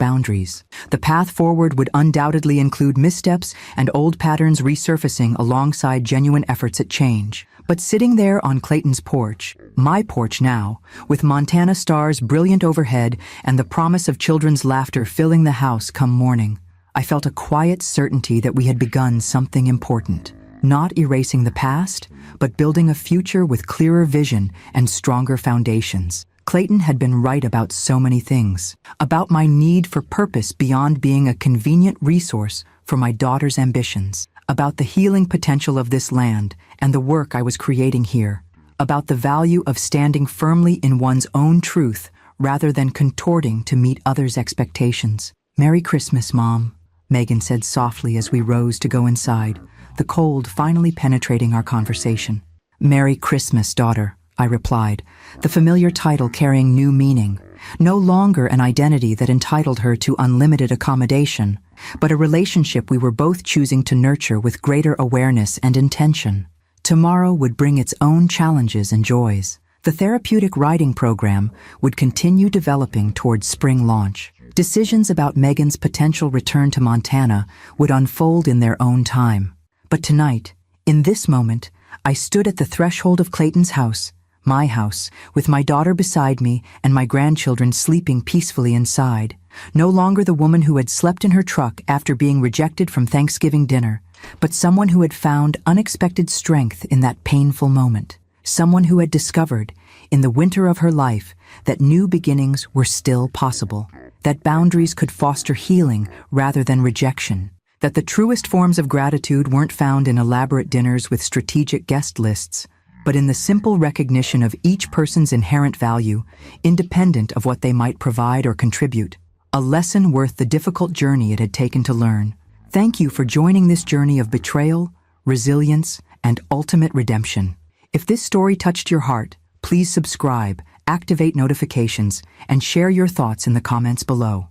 boundaries. The path forward would undoubtedly include missteps and old patterns resurfacing alongside genuine efforts at change. But sitting there on Clayton's porch, my porch now, with Montana stars brilliant overhead and the promise of children's laughter filling the house come morning, I felt a quiet certainty that we had begun something important. Not erasing the past, but building a future with clearer vision and stronger foundations. Clayton had been right about so many things. About my need for purpose beyond being a convenient resource for my daughter's ambitions. About the healing potential of this land and the work I was creating here. About the value of standing firmly in one's own truth rather than contorting to meet others' expectations. "Merry Christmas, Mom," Megan said softly as we rose to go inside, the cold finally penetrating our conversation. "Merry Christmas, daughter," I replied, the familiar title carrying new meaning. No longer an identity that entitled her to unlimited accommodation, but a relationship we were both choosing to nurture with greater awareness and intention. Tomorrow would bring its own challenges and joys. The therapeutic writing program would continue developing towards spring launch. Decisions about Megan's potential return to Montana would unfold in their own time. But tonight, in this moment, I stood at the threshold of Clayton's house, my house, with my daughter beside me and my grandchildren sleeping peacefully inside. No longer the woman who had slept in her truck after being rejected from Thanksgiving dinner, but someone who had found unexpected strength in that painful moment. Someone who had discovered, in the winter of her life, that new beginnings were still possible, that boundaries could foster healing rather than rejection, that the truest forms of gratitude weren't found in elaborate dinners with strategic guest lists, but in the simple recognition of each person's inherent value, independent of what they might provide or contribute. A lesson worth the difficult journey it had taken to learn. Thank you for joining this journey of betrayal, resilience, and ultimate redemption. If this story touched your heart, please subscribe, activate notifications, and share your thoughts in the comments below.